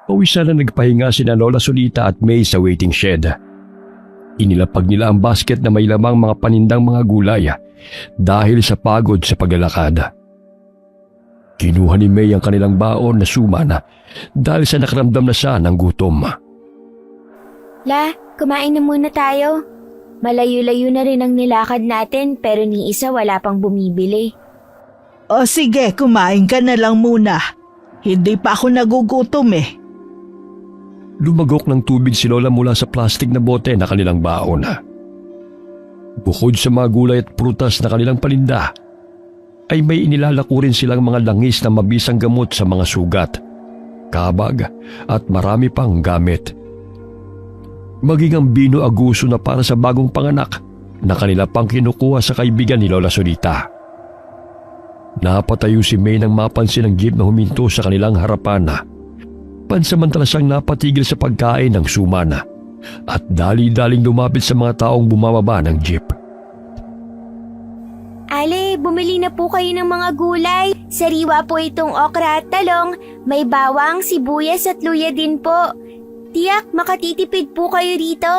Pawisan na nagpahinga sina Lola Solita at May sa waiting shed. Inilapag nila ang basket na may lamang mga panindang mga gulay dahil sa pagod sa paglalakad. Kinuha ni May ang kanilang baon na suman dahil sa nakaramdam na siya ng gutom. La, kumain na muna tayo. Malayo-layo na rin ang nilakad natin pero ni isa wala pang bumibili. O sige, kumain ka na lang muna. Hindi pa ako nagugutom eh. Lumagok ng tubig si Lola mula sa plastic na bote na kanilang baon. Bukod sa mga gulay at prutas na kanilang paninda, ay may inilalako rin silang mga langis na mabisang gamot sa mga sugat, kabag at marami pang gamit. Maging ang Bino Aguso na para sa bagong panganak na kanila pang kinukuha sa kaibigan ni Lola Solita. Napatayo si May nang mapansin ang jeep na huminto sa kanilang harapan. Pansamantala siyang napatigil sa pagkain ng suman at dali-daling lumapit sa mga taong bumababa ng jeep. Ale, bumili na po kayo ng mga gulay. Sariwa po itong okra at talong, may bawang, sibuyas at luya din po. Tiyak, makatitipid po kayo rito.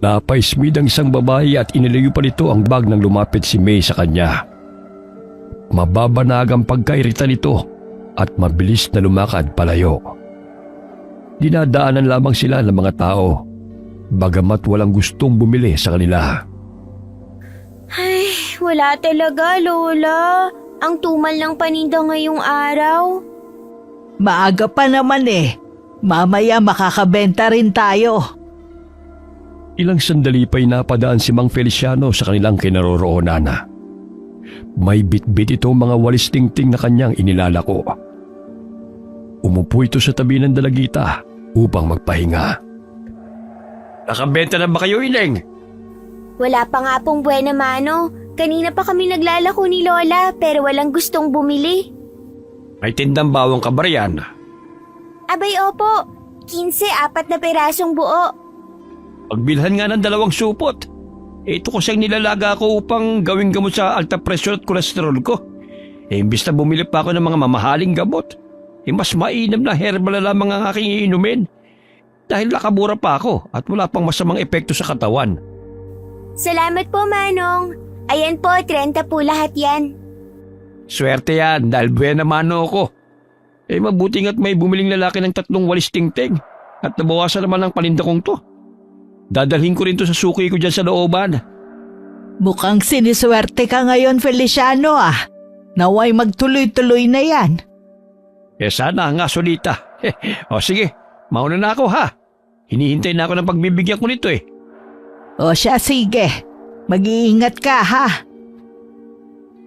Napaismid ang isang babae at inilayo pa nito ang bag nang lumapit si May sa kanya. Mababanag ang pagkairita nito at mabilis na lumakad palayo. Dinadaanan lamang sila ng mga tao, bagamat walang gustong bumili sa kanila. Ay, wala talaga, Lola. Ang tumal ng paninda ngayong araw. Maaga pa naman eh. Mamaya makakabenta rin tayo. Ilang sandali pa'y napadaan si Mang Feliciano sa kanilang kinaroroonan. May bitbit itong mga walis tingting na kanyang inilalako. Umupo ito sa tabi ng dalagita upang magpahinga. Nakabenta na ba kayo, Ineng? Wala pa nga pong buena mano. Kanina pa kami naglalako ni Lola pero walang gustong bumili. May tindang bawang ka ba riyan? Abay opo, 15, 4 na perasong buo. Pagbilhan nga ng 2 supot. Ito ko siyang nilalaga ko upang gawing gamot sa alta presyon at kolesterol ko. Imbis na bumili pa ako ng mga mamahaling gamot, mas mainam na herbal na lamang ang aking iinumin. Dahil nakabura pa ako at wala pang masamang epekto sa katawan. Salamat po, Manong. Ayan po, 30 po lahat yan. Swerte yan dahil buena mano ako. Mabuti nga't may bumiling lalaki ng 3 walis tingting at nabawasan naman ang paninda kong to. Dadalhin ko rin to sa suki ko dyan sa looban. Mukhang siniswerte ka ngayon, Feliciano ah. Naway magtuloy-tuloy na yan. Sana nga, Solita. O sige, mauna na ako ha. Hinihintay na ako ng pagbibigyan ko nito eh. O siya, sige. Mag-iingat ka ha.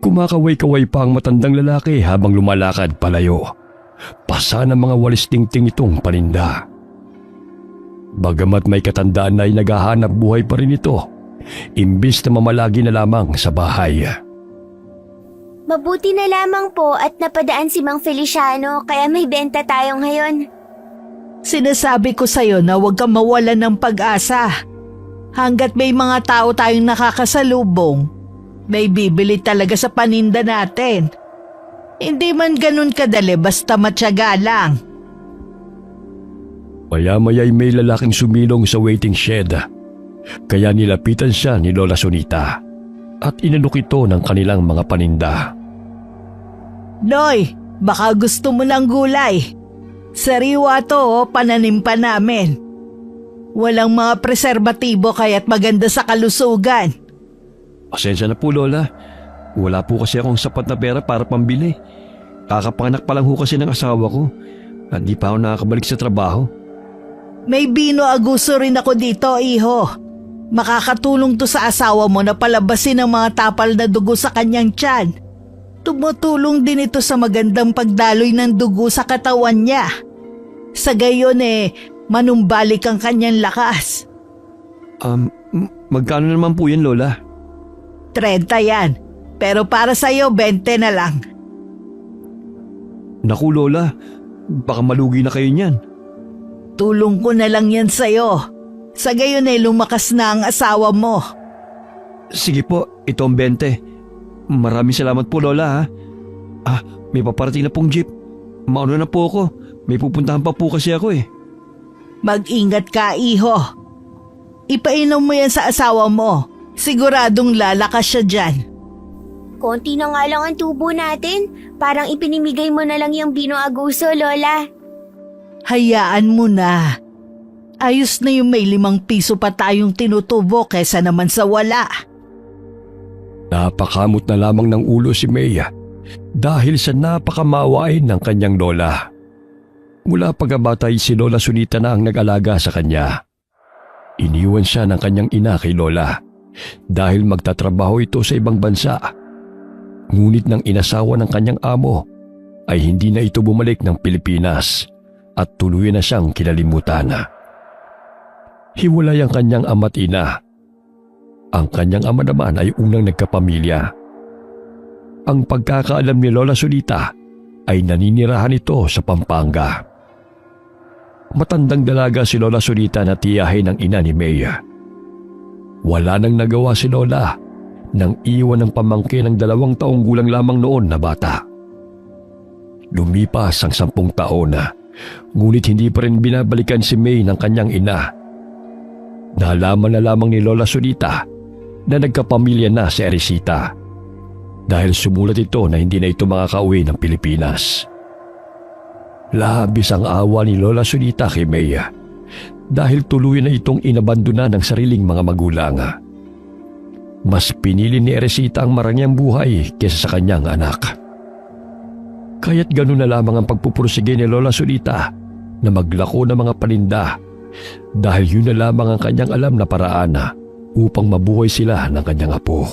Kumakaway-kaway pa ang matandang lalaki habang lumalakad palayo. Pasa ng mga walis tingting itong paninda. Bagamat may katandaan na ay naghahanap buhay pa rin ito, imbis na mamalagi na lamang sa bahay. Mabuti na lamang po at napadaan si Mang Feliciano kaya may benta tayo ngayon. Sinasabi ko sa'yo na huwag kang mawalan ng pag-asa. Hanggat may mga tao tayong nakakasalubong, may bibili talaga sa paninda natin. Hindi man ganun kadali basta matyaga lang. Maya-maya'y may lalaking sumilong sa waiting shed. Kaya nilapitan siya ni Lola Sonita at inalok ito ng kanilang mga paninda. Noy, baka gusto mo ng gulay. Sariwa to, pananim pa namin. Walang mga preserbatibo kaya't maganda sa kalusugan. Pasensya na po, Lola. Wala po kasi akong sapat na pera para pambili. Kakapanganak pa lang ho kasi ng asawa ko. Hindi pa ako nakakabalik sa trabaho. May Bino Aguso rin ako dito, iho. Makakatulong to sa asawa mo na palabasin ang mga tapal na dugo sa kanyang tiyan. Tumutulong din ito sa magandang pagdaloy ng dugo sa katawan niya. Sa gayon manumbalik ang kanyang lakas. Magkano naman po yan, Lola? 30 yan, pero para sa'yo 20 na lang. Naku, Lola, baka malugi na kayo niyan. Tulong ko na lang yan sa'yo. Sa gayon lumakas na ang asawa mo. Sige po, ito ang 20. Maraming salamat po, Lola ha. May paparating na pong jeep. Mauna na po ako. May pupuntahan pa po kasi ako eh. Mag-ingat ka, iho. Ipainom mo yan sa asawa mo. Siguradong lalakas siya dyan. Konti na nga lang ang tubo natin. Parang ipinimigay mo na lang yung Bino Aguso, Lola. Hayaan mo na. Ayos na yung may 5 piso pa tayong tinutubo kesa naman sa wala. Napakamot na lamang ng ulo si Maya dahil sa napakamawain ng kanyang lola. Mula pagkabata ay si Lola Sunita na ang nag-alaga sa kanya. Iniwan siya ng kanyang ina kay Lola dahil magtatrabaho ito sa ibang bansa. Ngunit nang inasawa ng kanyang amo ay hindi na ito bumalik ng Pilipinas at tuluyan na siyang kinalimutan. Hiwalay ang kanyang ama't ina. Ang kanyang ama naman ay unang nagkapamilya. Ang pagkakaalam ni Lola Sunita ay naninirahan ito sa Pampanga. Matandang dalaga si Lola Sunita na tiyahin ng ina ni Maya. Wala nang nagawa si Lola nang iwan ng pamangkin ng 2 taong gulang lamang noon na bata. Lumipas ang 10 taon na, ngunit hindi pa rin binabalikan si May ng kanyang ina. Nalaman na lamang ni Lola Sunita na nagkapamilya na si Erisita dahil sumulat ito na hindi na ito makakauwi ng Pilipinas. Labis ang awa ni Lola Sunita kay Maya dahil tuluyan na itong inabandona ng sariling mga magulang. Mas pinili ni Erisita ang marangyang buhay kaysa sa kanyang anak. Kaya't ganun na lamang ang pagpupursige ni Lola Sunita na maglako ng mga paninda dahil yun na lamang ang kanyang alam na paraan upang mabuhay sila ng kanyang apo.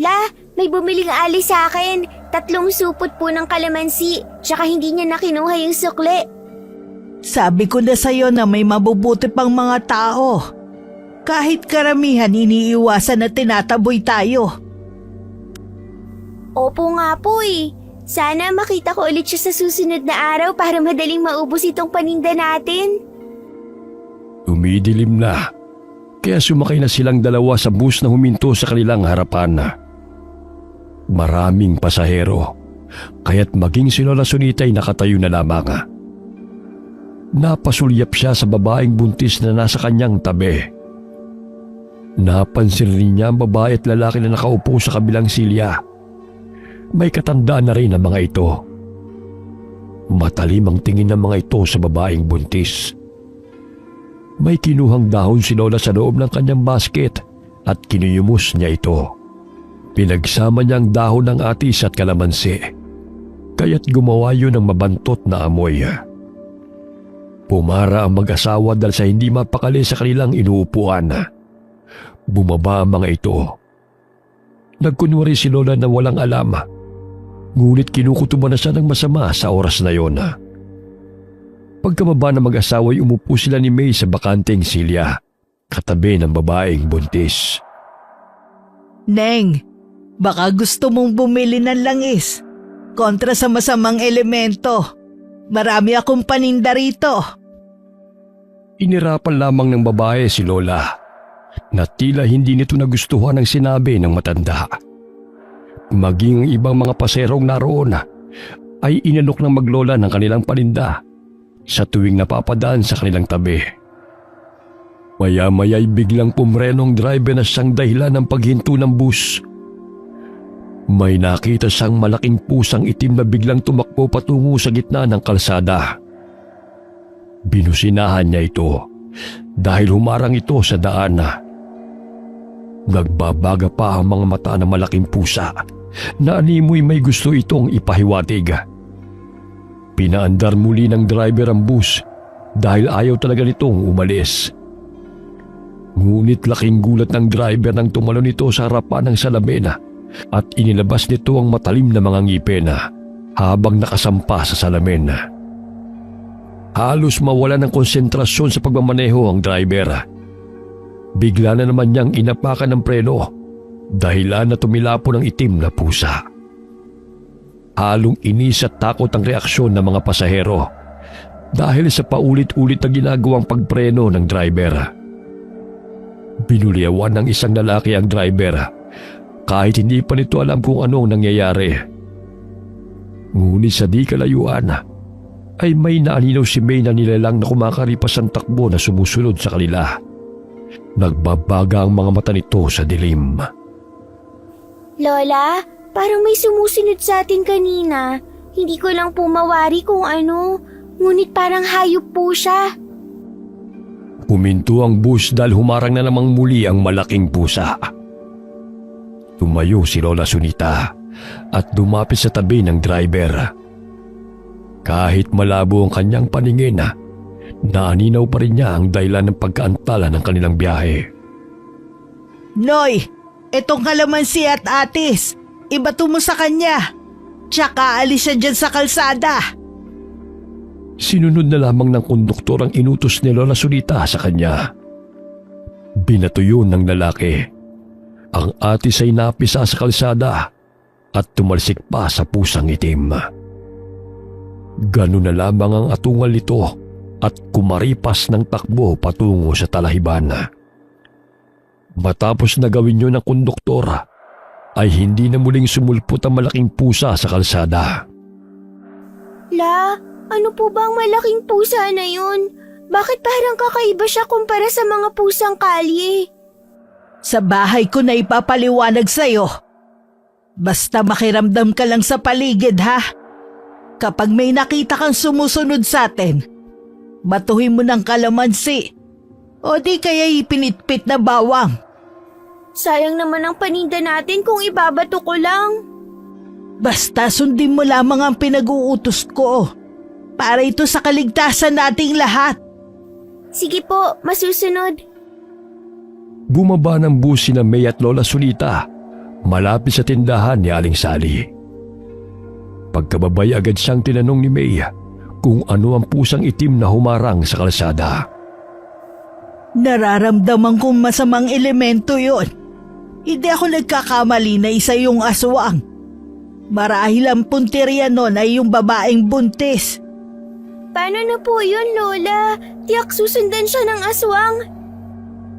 La, may bumiling alis sa akin. 3 supot po ng kalamansi, tsaka hindi niya nakinuha yung sukle. Sabi ko na sa'yo na may mabubuti pang mga tao. Kahit karamihan iniiwasan na tinataboy tayo. Opo nga po eh. Sana makita ko ulit siya sa susunod na araw para madaling maubos itong paninda natin. Umidilim na, kaya sumakay na silang 2 sa bus na huminto sa kanilang harapan. Maraming pasahero, kaya't maging si Lola Sunita ay nakatayo na lamang. Napasulyap siya sa babaeng buntis na nasa kanyang tabi. Napansin rin niya ang babae at lalaki na nakaupo sa kabilang silya. May katandaan na rin ang mga ito. Matalim ang tingin ng mga ito sa babaeng buntis. May kinuhang dahon si Lola sa loob ng kanyang basket at kinuyumos niya ito. Pinagsama niya ang dahon ng atis at kalamansi, kaya't gumawa yun ng mabantot na amoy. Pumara ang mag-asawa dahil sa hindi mapakali sa kanilang inuupuan. Bumaba ang mga ito. Nagkunwari si Lola na walang alam, ngunit kinukutuban na siya ng masama sa oras na yon. Pagkababa ng mag-asawa ay umupo sila ni May sa bakanteng silya, katabi ng babaeng buntis. Neng, baka gusto mong bumili ng langis. Kontra sa masamang elemento. Marami akong paninda rito. Inirapan lamang ng babae si Lola na tila hindi nito nagustuhan ang sinabi ng matanda. Maging ang ibang mga paserong naroon ay inalok ng maglola ng kanilang paninda sa tuwing napapadaan sa kanilang tabi. Maya-maya ay biglang pumrenong driver na siyang dahilan ng paghinto ng bus. May nakita siyang malaking pusang itim na biglang tumakbo patungo sa gitna ng kalsada. Binusinahan niya ito dahil humarang ito sa daan. Nagbabaga pa ang mga mata ng malaking pusa na animoy may gusto itong ipahiwatig. Pinaandar muli ng driver ang bus dahil ayaw talaga nitong umalis. Ngunit laking gulat ng driver nang tumalon ito sa harapan ng salamin at inilabas nito ang matalim na mga ngipin habang nakasampa sa salamin. Halos mawala ng konsentrasyon sa pagmamaneho ang driver. Bigla na naman niyang inapakan ng preno dahilan na tumilapo ng itim na pusa. Halong inis at takot ang reaksyon ng mga pasahero dahil sa paulit-ulit na ginagawang pagpreno ng driver. Binuliawan ng isang lalaki ang driver kahit hindi pa nito alam kung anong nangyayari. Ngunit sa di kalayuan ay may naaninaw si May na nilalang na kumakaripas ang takbo na sumusunod sa kanila. Nagbabaga ang mga mata nito sa dilim. Lola, parang may sumusunod sa atin kanina. Hindi ko lang po mawari kung ano, ngunit parang hayop po siya. Huminto ang bus dahil humarang na namang muli ang malaking pusa. Tumayo si Lola Sunita at dumapit sa tabi ng driver. Kahit malabo ang kanyang paningin, naaninaw pa rin niya ang dahilan ng pagkaantala ng kanilang biyahe. Noy, etong kalamansi at atis, ibato mo sa kanya. Tsaka alis siya dyan sa kalsada. Sinunod na lamang ng konduktor ang inutos ni Lola Sunita sa kanya. Binato yun ng lalaki. Ang atis ay napisa sa kalsada at tumalsik pa sa pusang itim. Ganun na lamang ang atungal nito at kumaripas ng takbo patungo sa talahiban. Matapos na gawin yun ng konduktor, ay hindi na muling sumulpot ang malaking pusa sa kalsada. La, ano po ba ang malaking pusa na yun? Bakit parang kakaiba siya kumpara sa mga pusang kalye? Sa bahay ko na ipapaliwanag sa'yo. Basta makiramdam ka lang sa paligid, ha? Kapag may nakita kang sumusunod sa atin, batuhin mo ng kalamansi o di kaya ipinitpit na bawang. Sayang naman ang paninda natin kung ibabato ko lang. Basta sundin mo lamang ang pinag-uutos ko para ito sa kaligtasan nating lahat. Sige po, masusunod. Bumaba ng bus sina May at Lola Sunita malapit sa tindahan ni Aling Sally. Pagkababay agad siyang tinanong ni May kung ano ang pusang itim na humarang sa kalsada. Nararamdaman kong masamang elemento yon. Hindi ako nagkakamali na isa yung aswang. Marahil ang punteriya nun ay yung babaeng buntis. Paano na po yun, Lola? Tiyak susundan siya ng aswang.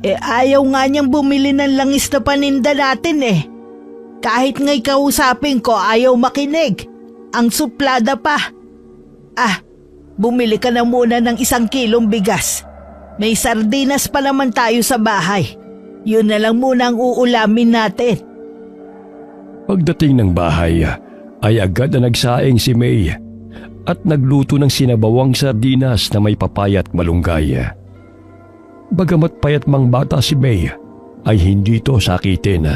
Ayaw nga niyang bumili ng langis na paninda natin eh. Kahit nga'y kausapin ko ayaw makinig. Ang suplada pa. Bumili ka na muna ng 1 kilong bigas. May sardinas pa naman tayo sa bahay. Yun na lang muna ang uulamin natin. Pagdating ng bahay, ay agad na nagsaing si May at nagluto ng sinabawang sardinas na may papaya at malunggay. Bagamat payat mang bata si May, ay hindi ito sakitin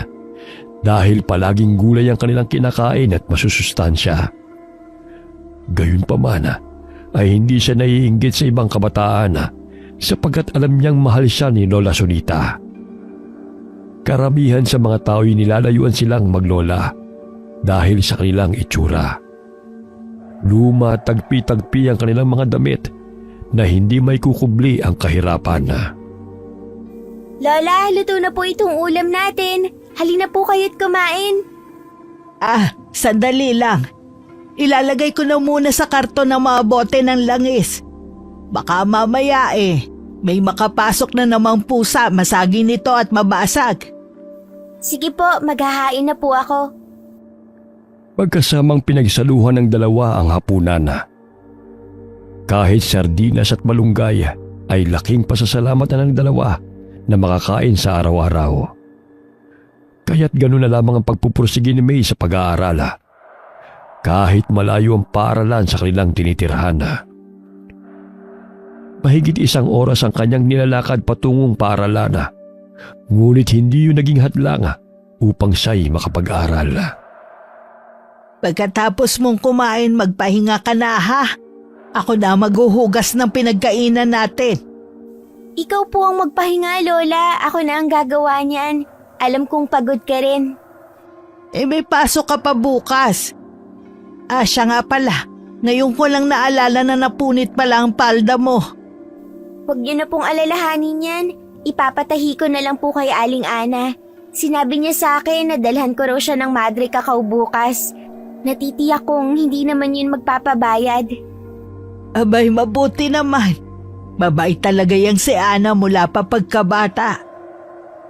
dahil palaging gulay ang kanilang kinakain at masusustansya. Gayunpaman, ay hindi siya naiinggit sa ibang kabataan sapagkat alam niyang mahal siya ni Lola Sunita. Karamihan sa mga tao'y nilalayuan silang maglola dahil sa kanilang itsura. Luma at tagpi-tagpi ang kanilang mga damit na hindi may kukubli ang kahirapan. Lola, luto na po itong ulam natin. Halina po kayo't kumain. Sandali lang. Ilalagay ko na muna sa karton ng mga bote ng langis. Baka mamaya may makapasok na namang pusa, masagi nito at mabasag. Sige po, maghahain na po ako. Pagkasamang pinagsaluhan ng dalawa ang hapunan. Kahit sardinas at malunggay ay laking pasasalamat na ng dalawa na makakain sa araw-araw. Kaya't gano'n na lamang ang pagpupursige ni May sa pag-aaral. Kahit malayo ang paaralan sa kanilang tinitirhan. Mahigit 1 oras ang kanyang nilalakad patungong paaralan. Ngunit hindi yun naging hadlang upang siya'y makapag-aral. Pagkatapos mong kumain, magpahinga ka na, ha? Ako na maghuhugas ng pinagkainan natin. Ikaw po ang magpahinga, Lola. Ako na ang gagawa niyan. Alam kong pagod ka rin. May pasok ka pa bukas. Siya nga pala. Ngayon ko lang naalala na napunit pala ang palda mo. Huwag niyo na pong alalahanin yan. Ipapatahi ko na lang po kay Aling Ana. Sinabi niya sa akin na dalhan ko raw siya ng Madre Cacao bukas. Natitiyak kong hindi naman yun magpapabayad. Abay, mabuti naman. Mabait talaga yang si Ana mula pa pagkabata.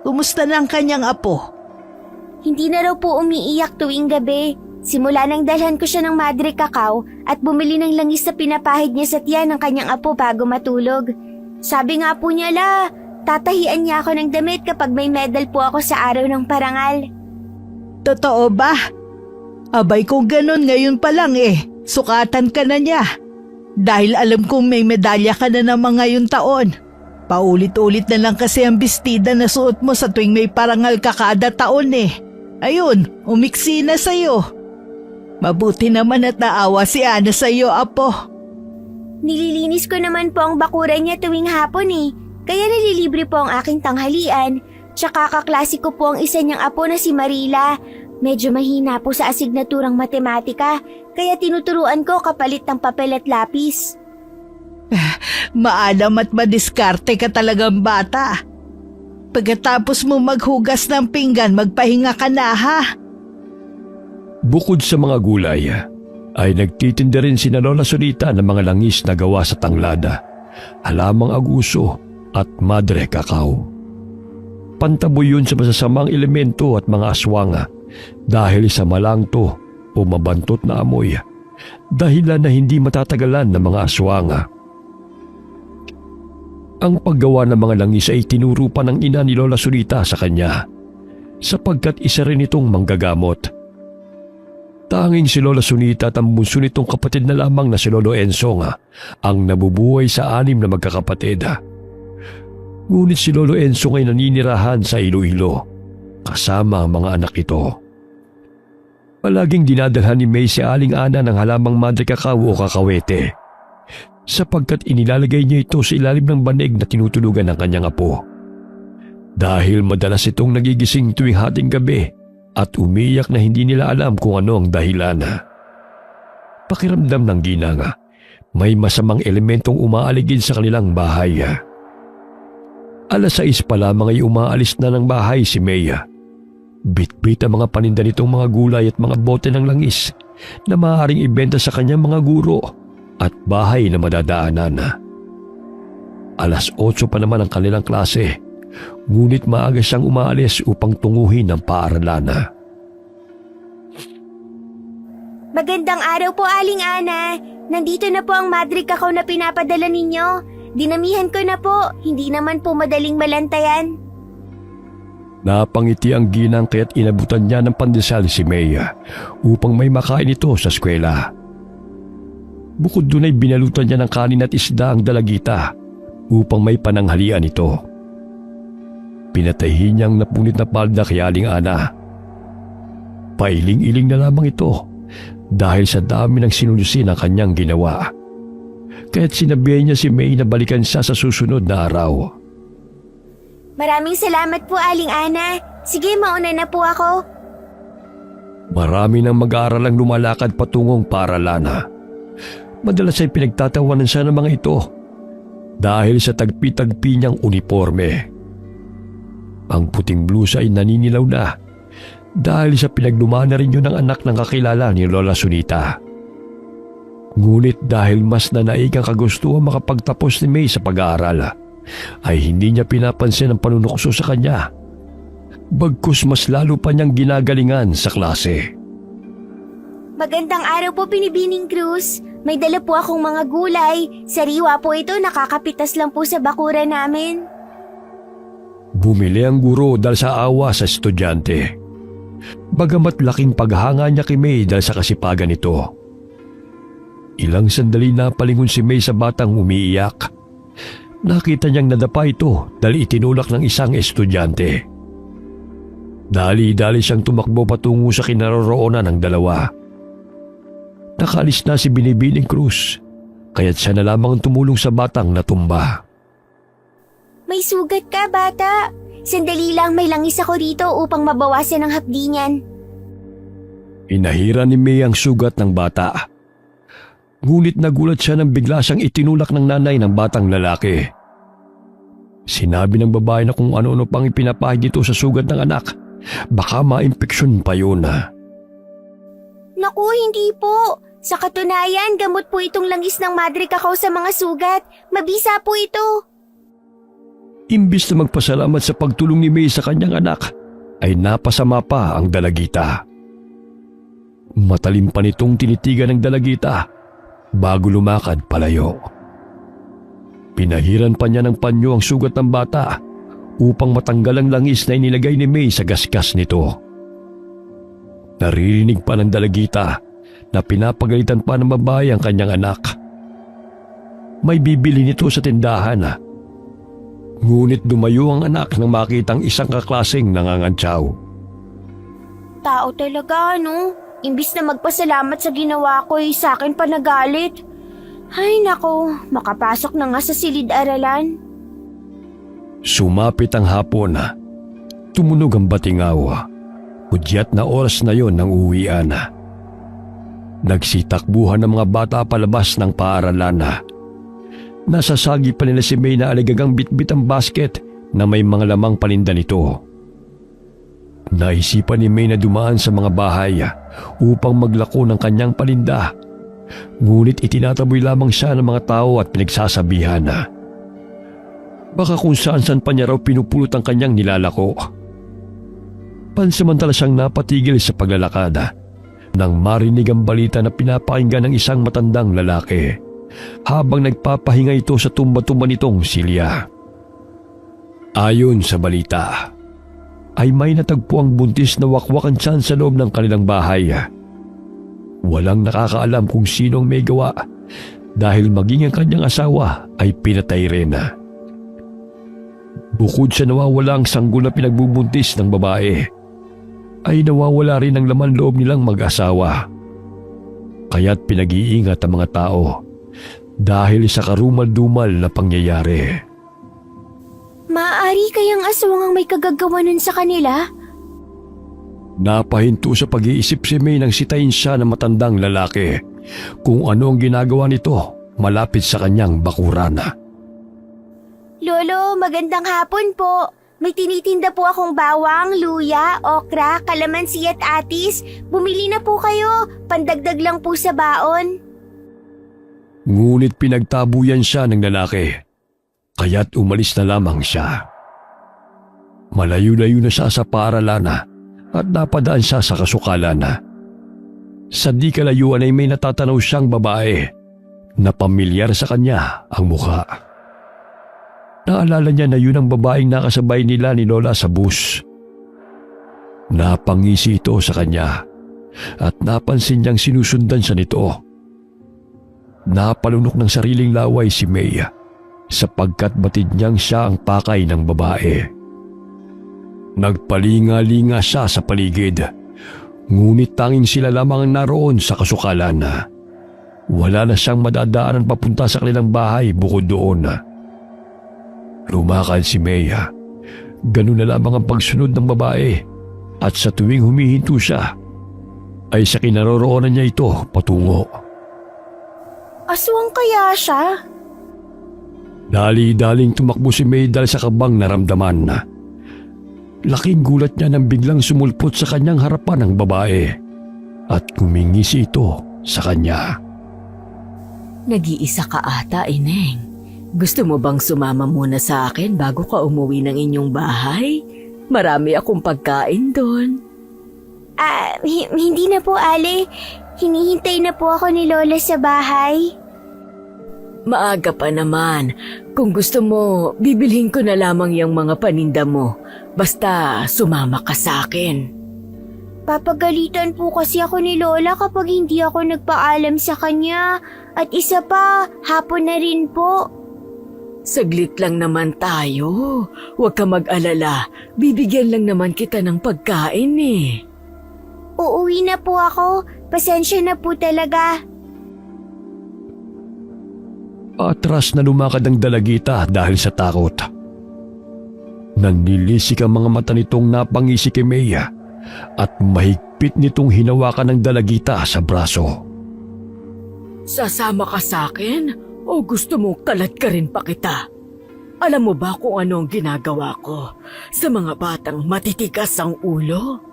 Kumusta na ang kanyang apo? Hindi na raw po umiiyak tuwing gabi. Simula nang dalhan ko siya ng madre cacao at bumili ng langis na pinapahid niya sa tiyan ng kanyang apo bago matulog. Sabi nga po niya tatahian niya ako ng damit kapag may medal po ako sa araw ng parangal. Totoo ba? Abay kung ganon ngayon pa lang sukatan ka na niya. Dahil alam kong may medalya ka na naman ngayon taon. Paulit-ulit na lang kasi ang bestida na suot mo sa tuwing may parangal ka kada taon Ayun, umiksi na sa'yo. Mabuti naman at naawa si Ana sa'yo, apo. Nililinis ko naman po ang bakuran niya tuwing hapon kaya nalilibre po ang aking tanghalian. Tsaka kaklase ko po ang isa niyang apo na si Marila. Medyo mahina po sa asignaturang matematika, kaya tinuturuan ko kapalit ng papel at lapis. Maalam at madiskarte ka talagang bata. Pagkatapos mo maghugas ng pinggan, magpahinga ka na ha. Bukod sa mga gulay, ay nagtitinda rin si Lola Sonita ng mga langis na gawa sa tanglada, halamang aguso at madre cacao. Pantaboy yun sa masasamang elemento at mga aswang dahil sa malangto o mabantot na amoy, dahilan na hindi matatagalan ng mga aswang. Ang paggawa ng mga langis ay tinuro pa ng ina ni Lola Sonita sa kanya, sapagkat isa rin itong manggagamot. Tanging si Lola Sonita at ang bunso nitong kapatid na lamang na si Lolo Ensong ang nabubuhay sa 6 na magkakapatid. Ngunit si Lolo Ensong ay naninirahan sa Iloilo kasama ang mga anak ito. Palaging dinadalhan ni May si Aling Ana ng halamang madre cacao o kakawete, sapagkat inilalagay niya ito sa ilalim ng banig na tinutulugan ng kanyang apo. Dahil madalas itong nagigising tuwing hating gabi at umiyak na hindi nila alam kung ano ang dahilan. Pakiramdam ng ginang, may masamang elementong umaaligid sa kanilang bahay. 6:00 pa lamang ay umaalis na ng bahay si May. Bit-bit ang mga paninda nitong mga gulay at mga bote ng langis na maaaring ibenta sa kanyang mga guro at bahay na madadaanan. 8:00 pa naman ang kanilang klase, ngunit maaga siyang umaalis upang tunguhin ang paaralan. Magandang araw po, Aling Ana. Nandito na po ang madre cacao na pinapadala ninyo. Dinamihan ko na po, hindi naman po madaling malantayan. Napangiti ang ginang kaya't inabutan niya ng pandesal si May upang may makain ito sa eskwela. Bukod doon ay binalutan niya ng kanin at isda ang dalagita upang may pananghalian ito. Pinatahi niyang napunit na palda kay Aling Ana. Pailing-iling na lamang ito dahil sa dami ng sinulusin ang kanyang ginawa. Kaya't sinabihan niya si May na balikan siya sa susunod na araw. Maraming salamat po, Aling Ana. Sige, mauna na po ako. Marami ng mag-aaral ang lumalakad patungong paaralan. Madalas ay pinagtatawanan siya ng mga ito dahil sa tagpi-tagpi niyang uniforme. Ang puting blusa ay naninilaw na dahil sa pinaglumana rin yun ng anak ng kakilala ni Lola Sonita. Ngunit dahil mas nanaig ang kagustuhan makapagtapos ni May sa pag-aaral, ay hindi niya pinapansin ang panunukso sa kanya. Bagkus mas lalo pa niyang ginagalingan sa klase. Magandang araw po, Pinibining Cruz. May dala po akong mga gulay. Sariwa po ito, nakakapitas lang po sa bakura namin. Bumili ang guro dahil sa awa sa estudyante. Bagamat laking paghanga niya kay May dahil sa kasipagan nito. Ilang sandali na palingon si May sa batang umiiyak. Nakita niyang nadapa ito dahil itinulak ng isang estudyante. Dali-dali siyang tumakbo patungo sa kinaroroonan ng dalawa. Nakaalis na si Binibining Cruz, kaya't siya na lamang tumulong sa batang natumba. May sugat ka, bata. Sandali lang, may langis ako dito upang mabawasan ang hapdi niyan. Inahira ni May ang sugat ng bata. Ngunit nagulat siya nang bigla siyang itinulak ng nanay ng batang lalaki. Sinabi ng babae na kung ano-ano pang ipinapahid dito sa sugat ng anak, baka ma-impeksyon pa yun. Naku, hindi po. Sa katunayan, gamot po itong langis ng madre cacao sa mga sugat. Mabisa po ito. Imbis na magpasalamat sa pagtulong ni May sa kanyang anak, ay napasama pa ang dalagita. Matalim pa nitong tinitigan ng dalagita bago lumakad palayo. Pinahiran pa niya ng panyo ang sugat ng bata upang matanggal ang langis na inilagay ni May sa gasgas nito. Naririnig pa ng dalagita na pinapagalitan pa ng babae ang kanyang anak. May bibili nito sa tindahan. Ngunit dumayo ang anak nang makitang isang kaklaseng nangangantsaw. Tao talaga, no? Imbis na magpasalamat sa ginawa ko, sa akin pa nagalit. Ay nako, makapasok na nga sa silid-aralan. Sumapit ang hapon. Tumunog ang batingaw. Hudyat na oras na yon ng uwian. Nagsitakbuhan ng mga bata palabas ng paaralan. Nasasagi pa nila si May na aligagang bitbit ang basket na may mga lamang paninda nito. Naisipan ni May na dumaan sa mga bahay upang maglako ng kanyang paninda. Ngunit itinataboy lamang siya ng mga tao at pinagsasabihan. Baka kung saan-saan pa niya raw pinupulot ang kanyang nilalako. Pansamantala siyang napatigil sa paglalakad nang marinig ang balita na pinapakinggan ng isang matandang lalaki habang nagpapahinga ito sa tumba-tumba nitong silya. Ayon sa balita, ay may natagpo ang buntis na wakwakan tiyan sa loob ng kanilang bahay. Walang nakakaalam kung sinong may gawa dahil maging ang kanyang asawa ay pinatay rin. Bukod sa nawawala ang sanggol na pinagbubuntis ng babae, ay nawawala rin ang laman loob nilang mag-asawa. Kaya't pinag-iingat ang mga tao dahil sa karumal-dumal na pangyayari. Maaari kayang aswang ang may kagagawanan sa kanila? Napahinto sa pag-iisip si May nang sitayin siya ng matandang lalaki kung ano ang ginagawa nito malapit sa kanyang bakuran. Lolo, magandang hapon po. May tinitinda po akong bawang, luya, okra, kalamansi at atis. Bumili na po kayo. Pandagdag lang po sa baon. Ngunit pinagtabuyan siya ng lalaki, kaya't umalis na lamang siya. Malayo-layo na siya sa paaralan at napadaan siya sa kasukalan. Sa di kalayuan ay may natatanaw siyang babae na pamilyar sa kanya ang mukha. Naalala niya na yun ang babaeng nakasabay nila ni Lola sa bus. Napangisi ito sa kanya at napansin niyang sinusundan siya nito. Napalunok ng sariling laway si May sapagkat batid niyang siya ang pakay ng babae. Nagpalinga-linga siya sa paligid, ngunit tanging sila lamang ang naroon sa kasukalan. Wala na siyang madadaanan papunta sa kanilang bahay bukod doon. Lumakad si May. Ganun na lamang ang pagsunod ng babae at sa tuwing humihinto siya, ay sa kinaroroonan niya ito patungo. Aswang kaya siya? Dali-daling tumakbo si May dahil sa kabang naramdaman. Laking gulat niya nang biglang sumulpot sa kanyang harapan ang babae at kumingisi ito sa kanya. Nag-iisa ka ata, Ineng. Gusto mo bang sumama muna sa akin bago ka umuwi ng inyong bahay? Marami akong pagkain doon. Hindi na po, Ale. Hinihintay na po ako ni Lola sa bahay. Maaga pa naman. Kung gusto mo, bibilhin ko na lamang yung mga paninda mo. Basta sumama ka sa akin. Papagalitan po kasi ako ni Lola kapag hindi ako nagpaalam sa kanya. At isa pa, hapon na rin po. Saglit lang naman tayo. Huwag ka mag-alala. Bibigyan lang naman kita ng pagkain eh. Uuwi na po ako. Pasensya na po talaga. Atras na lumakad ang dalagita dahil sa takot. Nanlilisik ang mga mata nitong napangisi kay May at mahigpit nitong hinawakan ng dalagita sa braso. Sasama ka sa akin o gusto mong kalat ka rin pa kita? Alam mo ba kung ano ang ginagawa ko sa mga batang matitigas ang ulo?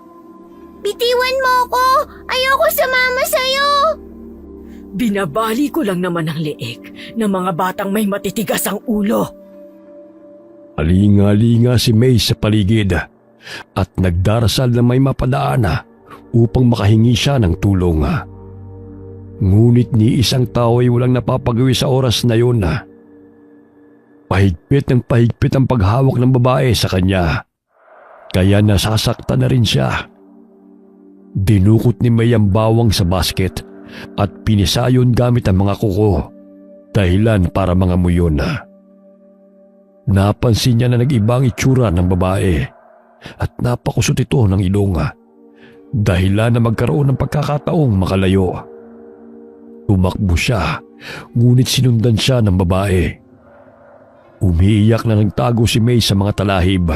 Bitiwan mo ako! Ayoko sumama sa'yo! Binabali ko lang naman ang leeg ng mga batang may matitigas ang ulo. Alinga-linga si May sa paligid at nagdarasal na may mapadaan upang makahingi siya ng tulong. Ngunit ni isang tao ay walang napapagawi sa oras na yun. Pahigpit ng pahigpit ang paghawak ng babae sa kanya, kaya nasasaktan na rin siya. Dinukot ni May ang bawang sa basket at pinisayon gamit ang mga kuko, dahilan para mga muyon. Napansin niya na nag-ibang itsura ng babae at napakusot ito ng ilong, dahilan na magkaroon ng pagkakataong makalayo. Tumakbo siya, ngunit sinundan siya ng babae. Umiiyak na nagtago si May sa mga talahib.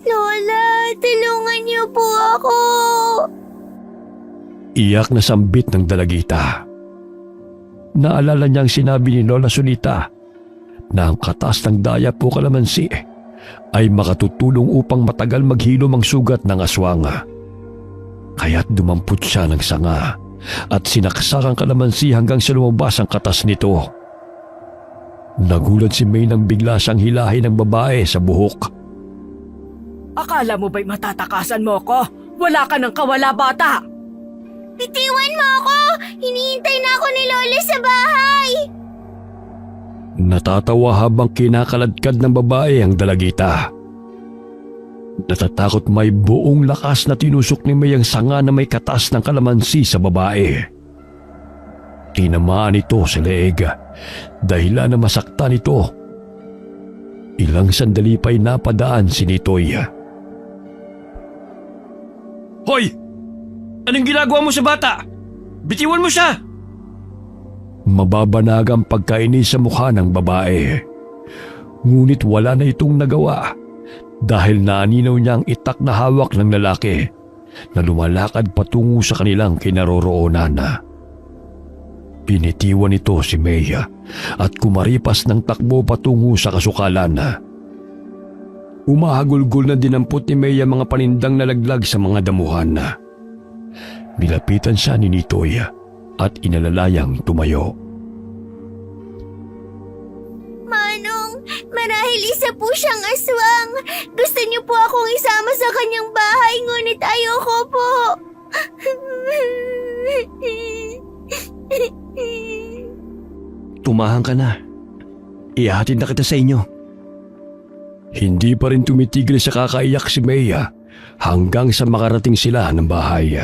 Lola, tulungan niyo po ako. Iyak na sambit ng dalagita. Naalala niyang sinabi ni Lola Sunita na ang katas ng daya po kalamansi ay makatutulong upang matagal maghilom ang sugat ng aswang. Kaya't dumampot siya ng sanga at sinaksak ang kalamansi hanggang sa lumabas ang katas nito. Nagulat si May nang bigla siyang hilahin ng babae sa buhok. Akala mo ba'y matatakasan mo ko? Wala ka ng kawala, bata! Bitiwan mo ako! Hinihintay na ako ni Lola sa bahay! Natatawa habang kinakaladkad ng babae ang dalagita. Natatakot may buong lakas na tinusok ni May ang sanga na may katas ng kalamansi sa babae. Tinamaan ito sa leeg, dahilan na masaktan ito. Ilang sandali pa'y napadaan si Nitoy. Hoy! Anong ginagawa mo sa bata? Bitiwan mo siya! Mababanag ang pagkainis sa mukha ng babae. Ngunit wala na itong nagawa dahil naninaw niya ang itak na hawak ng lalaki na lumalakad patungo sa kanilang kinaroroonan. Pinitiwan nito si May at kumaripas ng takbo patungo sa kasukalan. Umahagulgol na dinampot ni May ang mga panindang nalaglag sa mga damuhan. Nilapitan siya ni Nitoy at inalalayang tumayo. Manong, marahil isa po siyang aswang. Gusto niyo po akong isama sa kanyang bahay, ngunit ayoko po. Tumahan ka na. Ihahatid na kita sa inyo. Hindi pa rin tumitigil sa kakaiyak si May hanggang sa makarating sila ng bahay.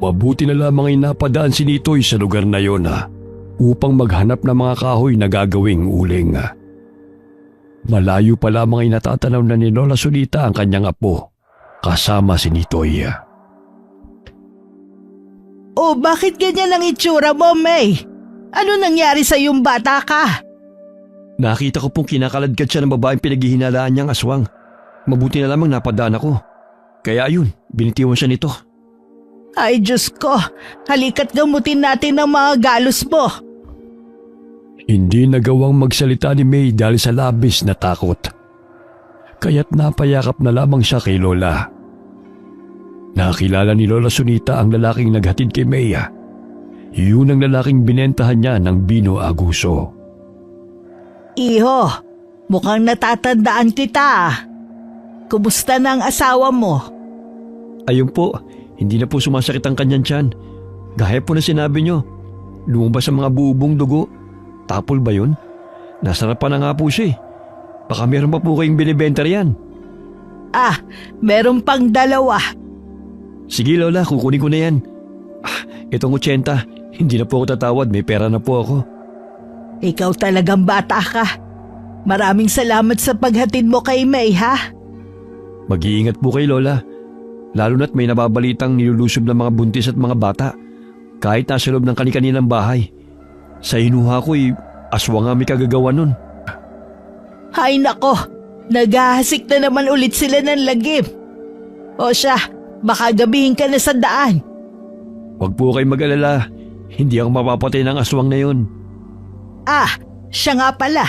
Mabuti na lamang ay napadaan si Nitoy sa lugar na yon upang maghanap ng mga kahoy na gagawing uling. Malayo pa lamang ay natatanaw na ni Lola Sunita ang kanyang apo kasama si Nitoy. Oh, bakit ganyan ang itsura mo, May? Ano nangyari sa iyong bata ka? Nakita ko pong kinakaladkad siya ng babaeng pinaghihinalaan niyang aswang. Mabuti na lamang napadaan ako. Kaya ayun, binitiwan siya nito. Ay, Diyos ko. Halika't gamutin natin ang mga galos mo. Hindi nagawang magsalita ni May dahil sa labis na takot. Kaya't napayakap na lamang siya kay Lola. Nakilala ni Lola Sunita ang lalaking naghatid kay May. Yun ang lalaking binentahan niya ng Bino Aguso. Iho, mukhang natatandaan kita. Kumusta na ang asawa mo? Ayun po, hindi na po sumasakit ang kanyang tiyan. Gaya po na sinabi niyo, lumabas ang mga buubong dugo. Tapol ba yun? Nasarapan na nga po siya eh. Baka meron pa po kayong binibenta riyan. Ah, meron pang 2. Sige Lola, kukunin ko na yan. Itong 80, hindi na po ako tatawad, may pera na po ako. Ikaw talagang bata ka. Maraming salamat sa paghatid mo kay May, ha? Mag-iingat po kay Lola. Lalo na't may nababalitang nilulusob ng mga buntis at mga bata. Kahit nasa loob ng kani-kaninang bahay. Sa inuha ko'y aswang nga may kagagawa nun. Hay nako, naghahasik na naman ulit sila ng lagim. O siya, baka gabihin ka na sa daan. Huwag po kayo mag-alala. Hindi ako mapapatay ng aswang na yun. Ah, siya nga pala.